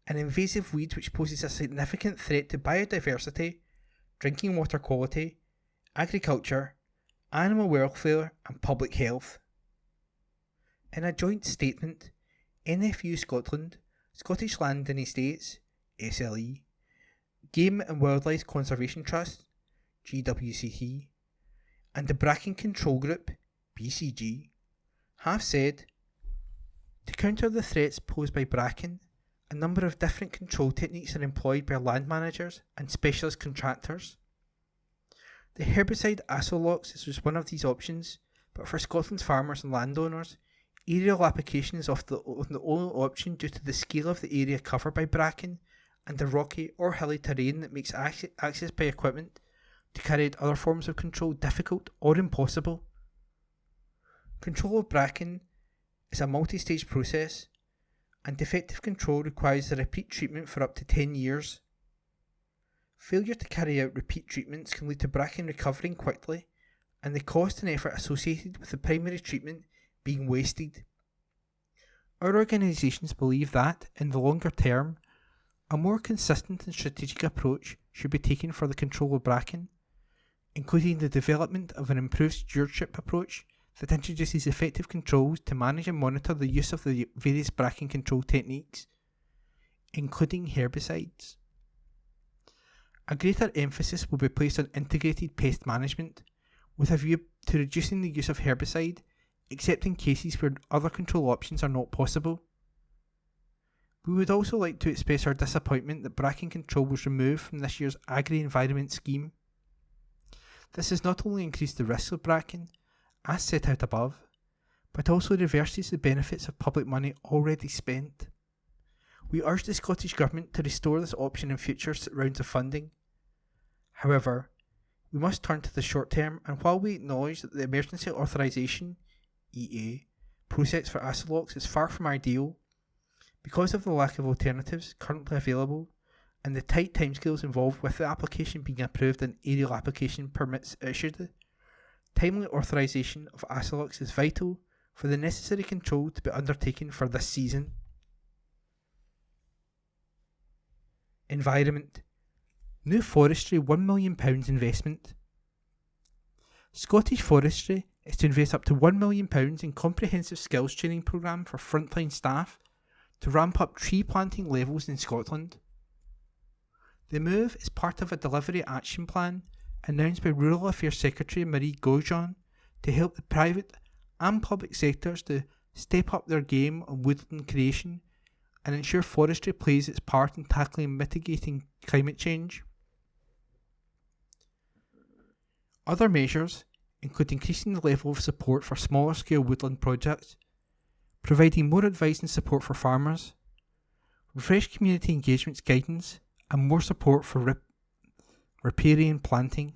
an invasive weed which poses a significant threat to biodiversity, drinking water quality, agriculture, animal welfare and public health. In a joint statement, NFU Scotland, Scottish Land and Estates, SLE, Game and Wildlife Conservation Trust, GWCT, and the Bracken Control Group, BCG, have said, to counter the threats posed by bracken, a number of different control techniques are employed by land managers and specialist contractors. The herbicide Asolux is just one of these options, but for Scotland's farmers and landowners, aerial application is often the only option due to the scale of the area covered by bracken and the rocky or hilly terrain that makes access by equipment to carry out other forms of control difficult or impossible. Control of bracken is a multi-stage process, and effective control requires the repeat treatment for up to 10 years. Failure to carry out repeat treatments can lead to bracken recovering quickly, and the cost and effort associated with the primary treatment being wasted. Our organisations believe that, in the longer term, a more consistent and strategic approach should be taken for the control of bracken, including the development of an improved stewardship approach that introduces effective controls to manage and monitor the use of the various bracken control techniques, including herbicides. A greater emphasis will be placed on integrated pest management, with a view to reducing the use of herbicide, except in cases where other control options are not possible. We would also like to express our disappointment that bracken control was removed from this year's Agri-Environment Scheme. This has not only increased the risk of bracken, as set out above, but also reverses the benefits of public money already spent. We urge the Scottish Government to restore this option in future rounds of funding. However, we must turn to the short term, and while we acknowledge that the Emergency Authorisation (EA) process for Asilox is far from ideal, because of the lack of alternatives currently available and the tight timescales involved with the application being approved and aerial application permits issued, timely authorisation of Asilox is vital for the necessary control to be undertaken for this season. Environment. New Forestry £1 million investment. Scottish Forestry is to invest up to £1 million in comprehensive skills training programme for frontline staff to ramp up tree planting levels in Scotland. The move is part of a delivery action plan announced by Rural Affairs Secretary Marie Gaujon to help the private and public sectors to step up their game on woodland creation and ensure forestry plays its part in tackling and mitigating climate change. Other measures include increasing the level of support for smaller scale woodland projects, providing more advice and support for farmers, refreshed community engagements guidance, and more support for riparian planting.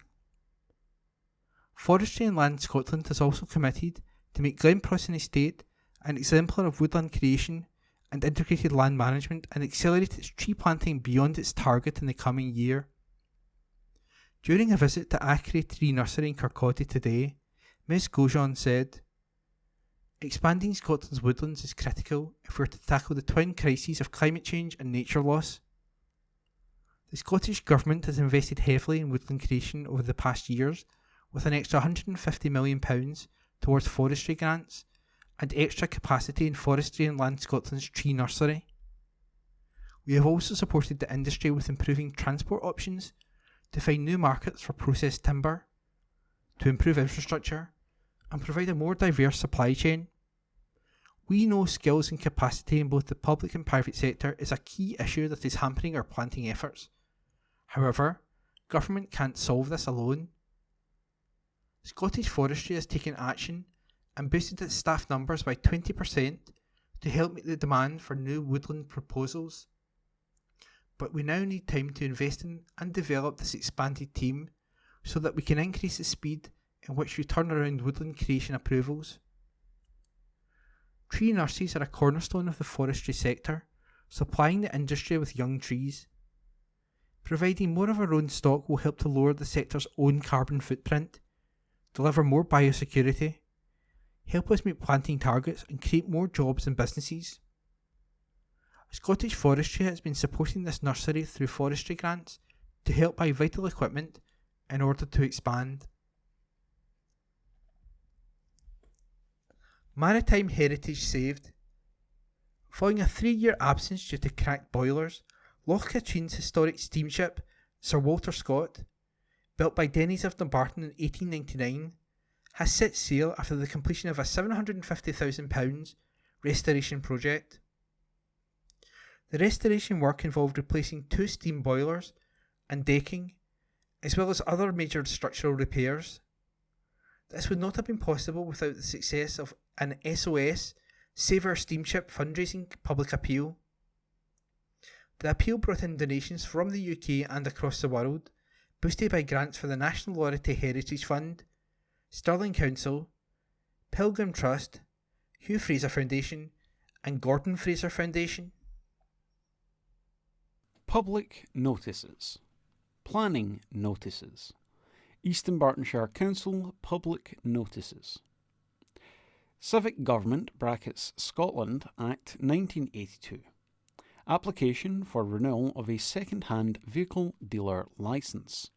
Forestry and Land Scotland has also committed to make Glenprossan Estate an exemplar of woodland creation and integrated land management and accelerate its tree planting beyond its target in the coming year. During a visit to Acre Tree Nursery in Kirkcaldy today, Ms Gaujon said, "Expanding Scotland's woodlands is critical if we are to tackle the twin crises of climate change and nature loss. The Scottish Government has invested heavily in woodland creation over the past years, with an extra £150 million towards forestry grants and extra capacity in Forestry and Land Scotland's Tree Nursery. We have also supported the industry with improving transport options to find new markets for processed timber, to improve infrastructure, and provide a more diverse supply chain. We know skills and capacity in both the public and private sector is a key issue that is hampering our planting efforts. However, government can't solve this alone. Scottish Forestry has taken action and boosted its staff numbers by 20% to help meet the demand for new woodland proposals. But we now need time to invest in and develop this expanded team so that we can increase the speed in which we turn around woodland creation approvals. Tree nurseries are a cornerstone of the forestry sector, supplying the industry with young trees. Providing more of our own stock will help to lower the sector's own carbon footprint, deliver more biosecurity, help us meet planting targets and create more jobs and businesses. Scottish Forestry has been supporting this nursery through forestry grants to help buy vital equipment in order to expand. Maritime heritage saved. Following a 3-year absence due to cracked boilers, Loch Katrine's historic steamship Sir Walter Scott, built by Denny's of Dumbarton in 1899, has set sail after the completion of a £750,000 restoration project. The restoration work involved replacing 2 steam boilers and decking, as well as other major structural repairs. This would not have been possible without the success of an SOS Save Our Steamship fundraising public appeal. The appeal brought in donations from the UK and across the world, boosted by grants for the National Loyalty Heritage Fund, Stirling Council, Pilgrim Trust, Hugh Fraser Foundation and Gordon Fraser Foundation. Public notices. Planning notices. East Dunbartonshire Council public notices. Civic Government (Scotland) Act 1982. Application for renewal of a second-hand vehicle dealer licence.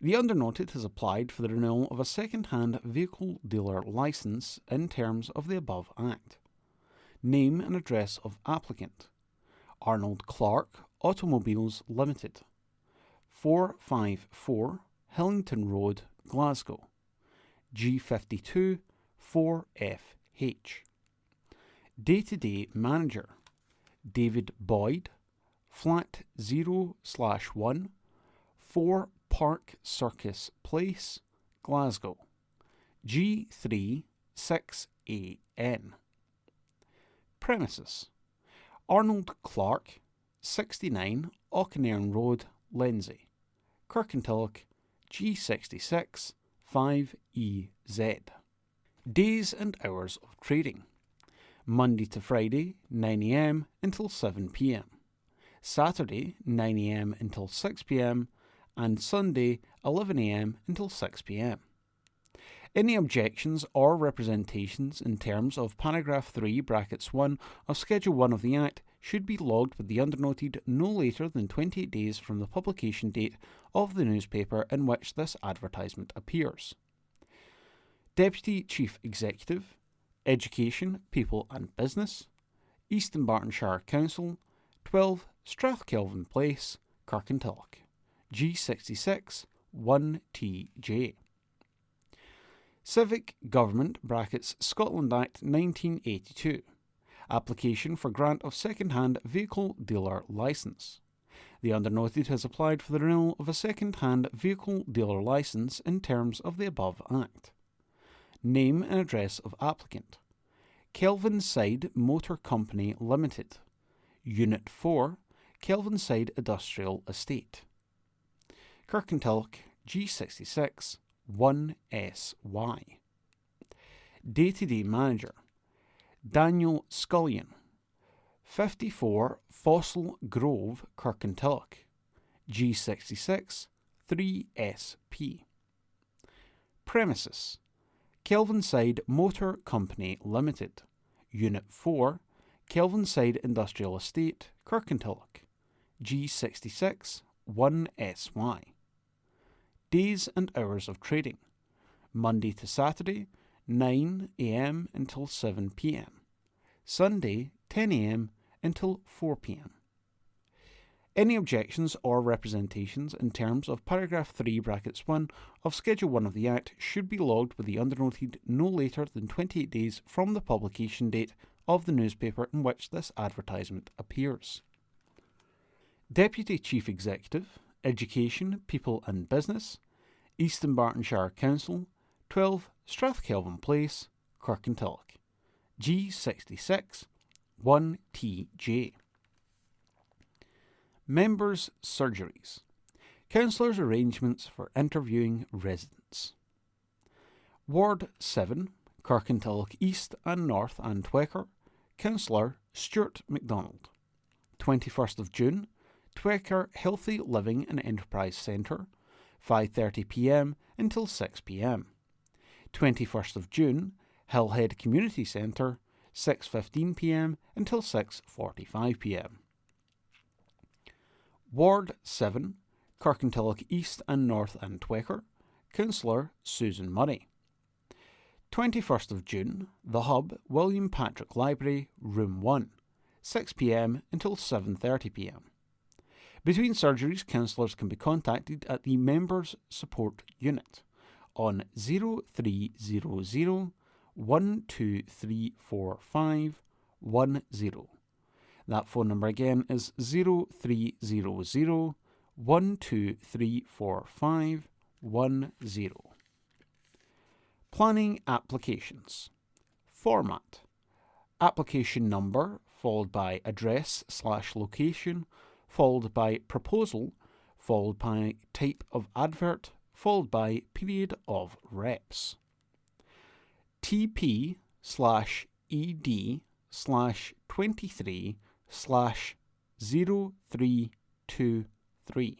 The undernoted has applied for the renewal of a second-hand vehicle dealer licence in terms of the above Act. Name and address of applicant: Arnold Clark Automobiles Limited, 454 Hillington Road, Glasgow, G52 4FH. Day-to-day manager: David Boyd, Flat 0/1, 4 Park Circus Place, Glasgow, G3 6AN. Premises: Arnold Clark, 69 Auchennairn Road, Lenzie, Kirkintilloch, G66 5EZ. Days and hours of trading: Monday to Friday, 9 a.m. until 7 p.m. Saturday, 9 a.m. until 6 p.m. and Sunday, 11 a.m. until 6 p.m. Any objections or representations in terms of paragraph 3 brackets 1 of Schedule 1 of the Act should be logged with the undernoted no later than 28 days from the publication date of the newspaper in which this advertisement appears. Deputy Chief Executive, Education, People and Business, East Dunbartonshire Council, 12 Strathkelvin Place, Kirkintilloch, G66 1TJ. Civic Government brackets Scotland Act 1982. Application for grant of second-hand vehicle dealer licence. The undernoted has applied for the renewal of a second-hand vehicle dealer licence in terms of the above Act. Name and address of applicant: Kelvinside Motor Company Limited, Unit 4, Kelvinside Industrial Estate, Kirkintilloch, G66 1SY. Day-to-day manager: Daniel Scullion, 54 Fossil Grove, Kirkintilloch, G66 3SP. Premises: Kelvinside Motor Company Limited, Unit 4, Kelvinside Industrial Estate, Kirkintilloch, G66 1SY. Days and hours of trading: Monday to Saturday, 9 a.m. until 7 p.m. Sunday, 10 a.m. until 4 p.m. Any objections or representations in terms of paragraph 3 brackets 1 of Schedule 1 of the Act should be logged with the undernoted no later than 28 days from the publication date of the newspaper in which this advertisement appears. Deputy Chief Executive, Education, People and Business, East Dunbartonshire Council, 12 Strathkelvin Place, Kirkintilloch, G66 1TJ. Members' surgeries: Councillors' arrangements for interviewing residents. Ward 7, Kirkintilloch East and North and Twecker, Councillor Stuart MacDonald. 21st of June, Twecker Healthy Living and Enterprise Centre, 5:30 p.m. until 6 p.m. 21st of June, Hillhead Community Centre, 6:15 p.m. until 6:45 p.m. Ward 7, Kirkintilloch East and North and Twecker, Councillor Susan Murray. 21st of June, The Hub, William Patrick Library, Room 1, 6 p.m. until 7:30 p.m. Between surgeries, councillors can be contacted at the Members Support Unit on 0300 1234510. That phone number again is 0300 1234510. Planning applications. Format: application number followed by address/location, followed by proposal, followed by type of advert, followed by period of reps. TP/ED/23/0323.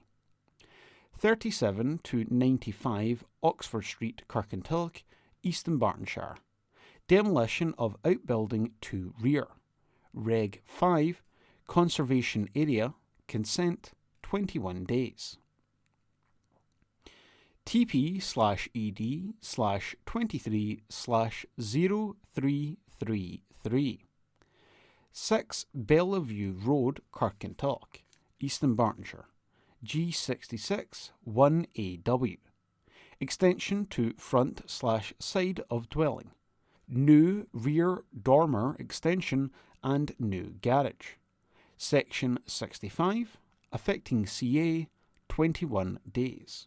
37 to 95 Oxford Street, Kirkintilloch, East Dunbartonshire. Demolition of outbuilding to rear. Reg 5, conservation area, consent 21 days. TP/ED/23/0333. 6 Bellevue Road, Kirkintilloch, East Dunbartonshire, G66 1AW. Extension to front/side of dwelling. New rear dormer extension and new garage. Section 65, affecting CA, 21 days.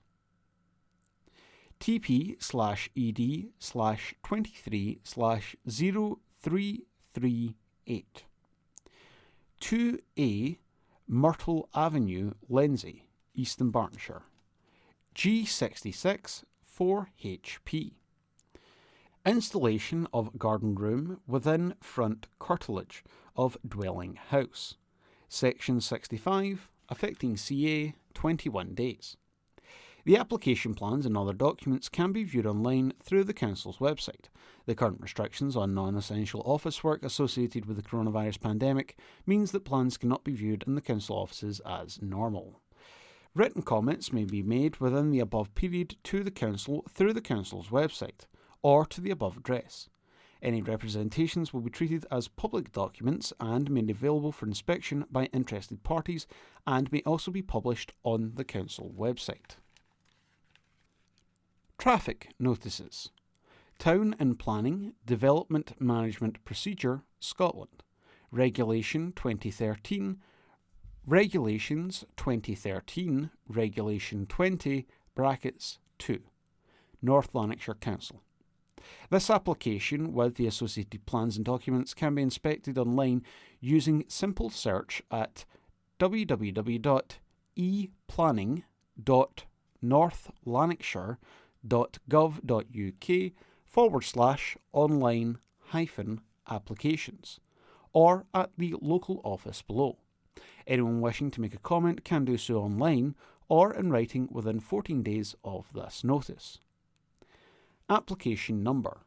TP/ED/23/0338. 2A Myrtle Avenue, Lenzie, East Dunbartonshire, G66 4HP. Installation of garden room within front curtilage of dwelling house. Section 65, affecting CA, 21 days. The application plans and other documents can be viewed online through the Council's website. The current restrictions on non-essential office work associated with the coronavirus pandemic means that plans cannot be viewed in the Council offices as normal. Written comments may be made within the above period to the Council through the Council's website, or to the above address. Any representations will be treated as public documents and made available for inspection by interested parties and may also be published on the Council website. Traffic notices. Town and Planning Development Management Procedure, Scotland. Regulation 2013, Regulations 2013, Regulation 20, brackets 2. North Lanarkshire Council. This application with the associated plans and documents can be inspected online using simple search at www.eplanning.northlanarkshire.gov.uk/online-applications or at the local office below. Anyone wishing to make a comment can do so online or in writing within 14 days of this notice. Application number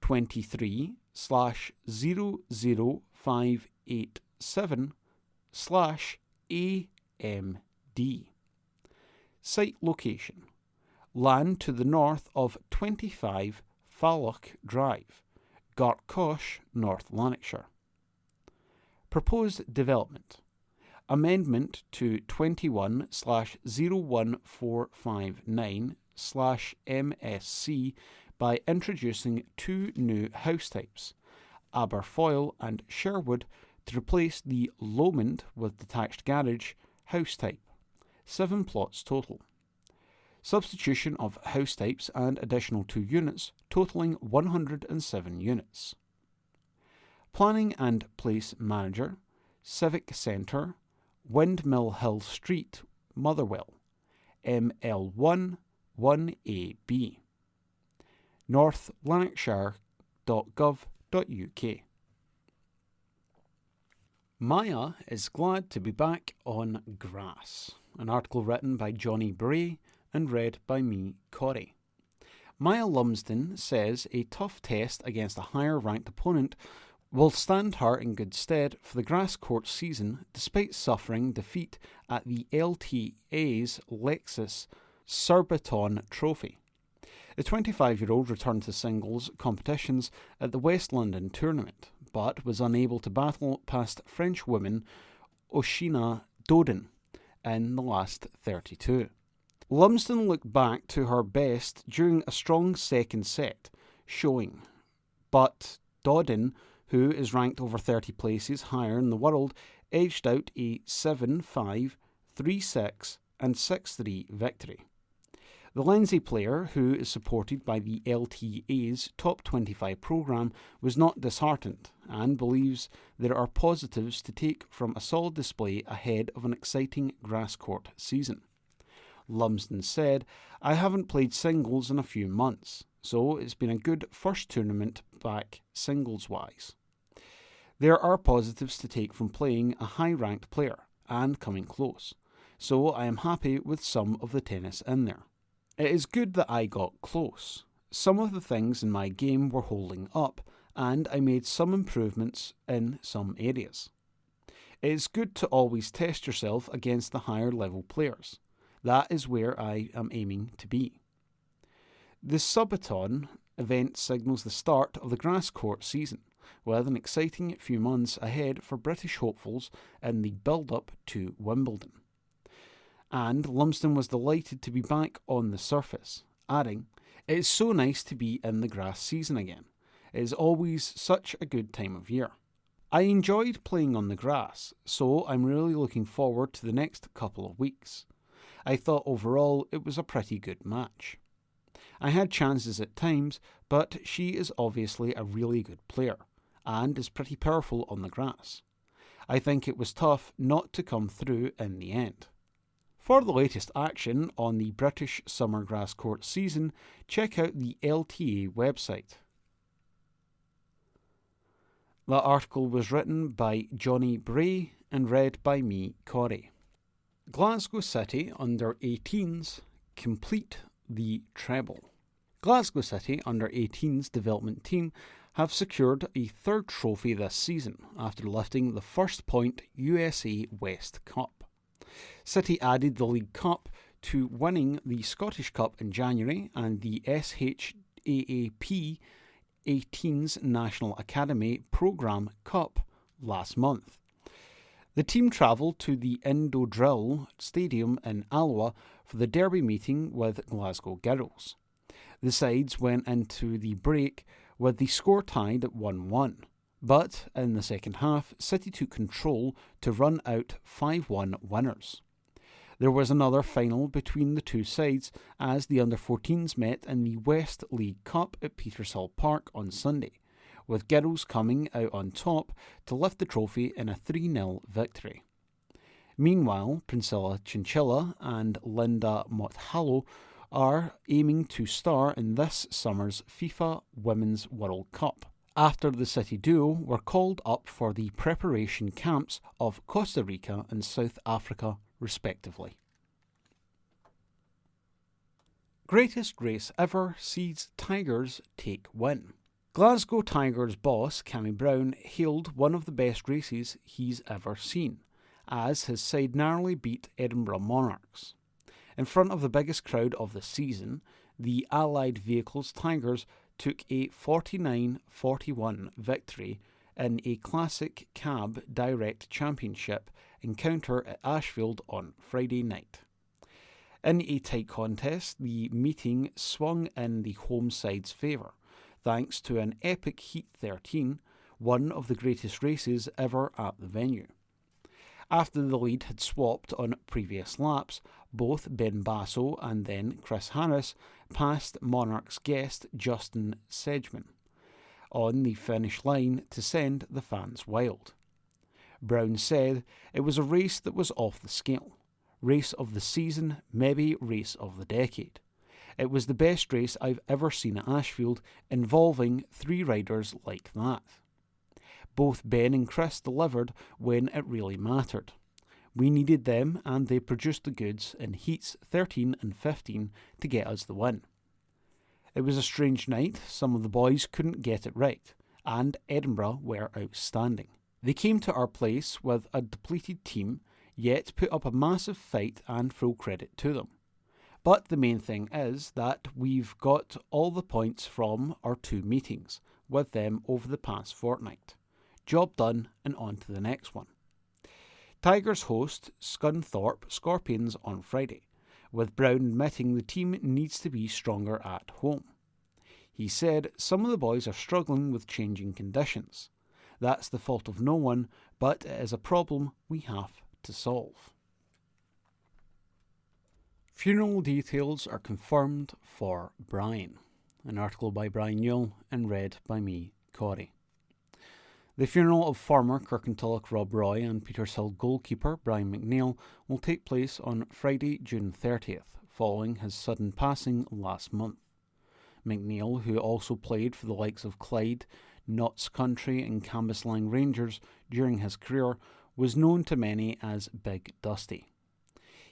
23/00587/AMD. Site location: land to the north of 25 Falloch Drive, Gartcosh, North Lanarkshire. Proposed development: amendment to 21/01459/MSC by introducing two new house types, Aberfoyle and Sherwood, to replace the Lomond with detached garage house type. 7 plots total. Substitution of house types and additional 2 units, totaling 107 units. Planning and Place Manager, Civic Centre, Windmill Hill Street, Motherwell, ML1 1AB. northlanarkshire.gov.uk. Maya is glad to be back on grass. An article written by Johnny Bray and read by me, Corey. Maya Lumsden says a tough test against a higher-ranked opponent will stand her in good stead for the grass court season despite suffering defeat at the LTA's Lexus Surbiton Trophy. The 25-year-old returned to singles competitions at the West London tournament, but was unable to battle past French woman Oshina Dodin in the last 32. Lumsden looked back to her best during a strong second set showing, but Dodin, who is ranked over 30 places higher in the world, edged out a 7-5, 3-6 and 6-3 victory. The Lenzie player, who is supported by the LTA's Top 25 programme, was not disheartened and believes there are positives to take from a solid display ahead of an exciting grass court season. Lumsden said, "I haven't played singles in a few months, so it's been a good first tournament back singles-wise. There are positives to take from playing a high-ranked player and coming close, so I am happy with some of the tennis in there. It is good that I got close. Some of the things in my game were holding up, and I made some improvements in some areas. It is good to always test yourself against the higher level players. That is where I am aiming to be." The Surbiton event signals the start of the grass court season, with an exciting few months ahead for British hopefuls in the build-up to Wimbledon. And Lumsden was delighted to be back on the surface, adding, "It is so nice to be in the grass season again. It is always such a good time of year. I enjoyed playing on the grass, so I'm really looking forward to the next couple of weeks. I thought overall it was a pretty good match. I had chances at times, but she is obviously a really good player, and is pretty powerful on the grass. I think it was tough not to come through in the end. For the latest action on the British summer grass court season, check out the LTA website. That article was written by Johnny Bray and read by me, Corey. Glasgow City under-18s complete the treble. Glasgow City under-18s development team have secured a third trophy this season after lifting the First Point USA West Cup. City added the League Cup to winning the Scottish Cup in January and the SHAAP 18s National Academy Programme Cup last month. The team travelled to the Indodrill Stadium in Alloa for the derby meeting with Glasgow Girls. The sides went into the break with the score tied at 1-1, but in the second half, City took control to run out 5-1 winners. There was another final between the two sides as the under-14s met in the West League Cup at Petershill Park on Sunday, with Girls coming out on top to lift the trophy in a 3-0 victory. Meanwhile, Priscilla Chinchilla and Linda Mothallo are aiming to star in this summer's FIFA Women's World Cup, after the City duo were called up for the preparation camps of Costa Rica and South Africa, respectively. Greatest race ever sees Tigers take win. Glasgow Tigers boss Cammy Brown hailed one of the best races he's ever seen, as his side narrowly beat Edinburgh Monarchs. In front of the biggest crowd of the season, the Allied Vehicles Tigers took a 49-41 victory in a classic cab direct championship encounter at Ashfield on Friday night. In a tight contest, the meeting swung in the home side's favour, thanks to an epic Heat 13, one of the greatest races ever at the venue. After the lead had swapped on previous laps, both Ben Basso and then Chris Harris passed Monarchs guest Justin Sedgman on the finish line to send the fans wild. Brown said it was a race that was off the scale. Race of the season, maybe race of the decade. It was the best race I've ever seen at Ashfield, involving 3 riders like that. Both Ben and Chris delivered when it really mattered. We needed them and they produced the goods in heats 13 and 15 to get us the win. It was a strange night, some of the boys couldn't get it right, and Edinburgh were outstanding. They came to our place with a depleted team, yet put up a massive fight and full credit to them. But the main thing is that we've got all the points from our 2 meetings with them over the past fortnight. Job done and on to the next one. Tigers host Scunthorpe Scorpions on Friday, with Brown admitting the team needs to be stronger at home. He said some of the boys are struggling with changing conditions. That's the fault of no one, but it is a problem we have to solve. Funeral details are confirmed for Brian. An article by Brian Newell and read by me, Corey. The funeral of former Kirkintilloch Rob Roy and Petershill goalkeeper Brian McNeill will take place on Friday, June 30th, following his sudden passing last month. McNeill, who also played for the likes of Clyde, Notts Country and Cambuslang Rangers during his career, was known to many as Big Dusty.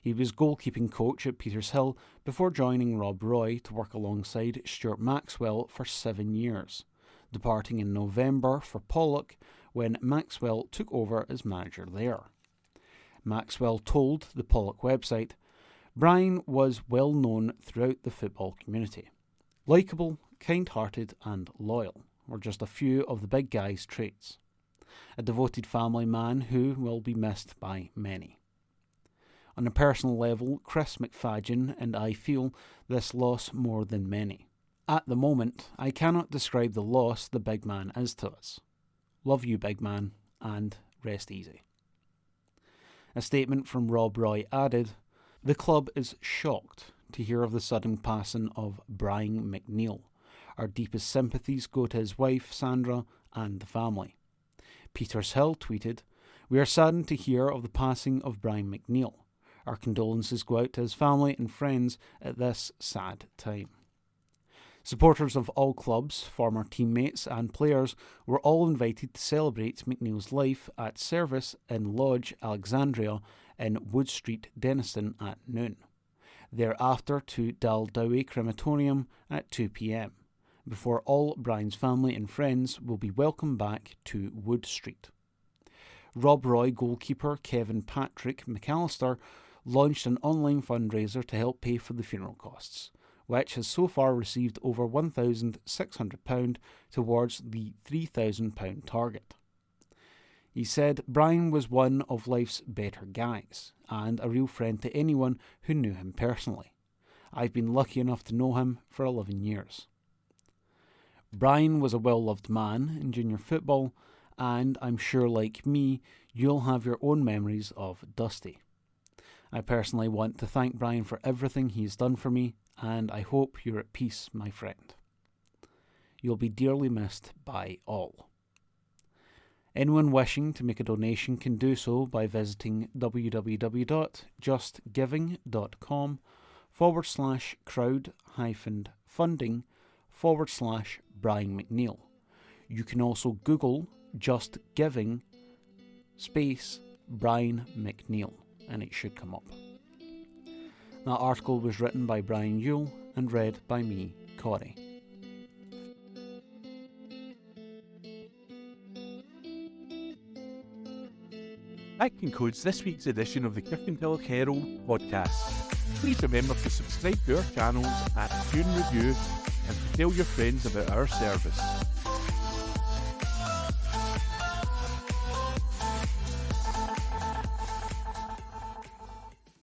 He was goalkeeping coach at Petershill before joining Rob Roy to work alongside Stuart Maxwell for 7 years, departing in November for Pollock when Maxwell took over as manager there. Maxwell told the Pollock website, Brian was well known throughout the football community. Likeable, kind-hearted and loyal were just a few of the big guy's traits. A devoted family man who will be missed by many. On a personal level, Chris McFadden and I feel this loss more than many. At the moment, I cannot describe the loss the big man is to us. Love you, big man, and rest easy. A statement from Rob Roy added, the club is shocked to hear of the sudden passing of Brian McNeill. Our deepest sympathies go to his wife, Sandra, and the family. Petershill tweeted, We are saddened to hear of the passing of Brian McNeill. Our condolences go out to his family and friends at this sad time. Supporters of all clubs, former teammates and players were all invited to celebrate McNeill's life at service in Lodge Alexandria in Wood Street, Denniston at noon. Thereafter to Daldowie Crematorium at 2 p.m, before all Brian's family and friends will be welcomed back to Wood Street. Rob Roy goalkeeper Kevin Patrick McAllister launched an online fundraiser to help pay for the funeral costs, which has so far received over £1,600 towards the £3,000 target. He said Brian was one of life's better guys, and a real friend to anyone who knew him personally. I've been lucky enough to know him for 11 years. Brian was a well-loved man in junior football, and I'm sure, like me, you'll have your own memories of Dusty. I personally want to thank Brian for everything he's done for me, and I hope you're at peace, my friend. You'll be dearly missed by all. Anyone wishing to make a donation can do so by visiting www.justgiving.com/crowd-funding/Brian McNeill. You can also Google Just Giving space Brian McNeill and it should come up. That article was written by Brian Yule and read by me, Corey. That concludes this week's edition of the Kirkintilloch Herald podcast. Please remember to subscribe to our channels at Tune Review and to tell your friends about our service.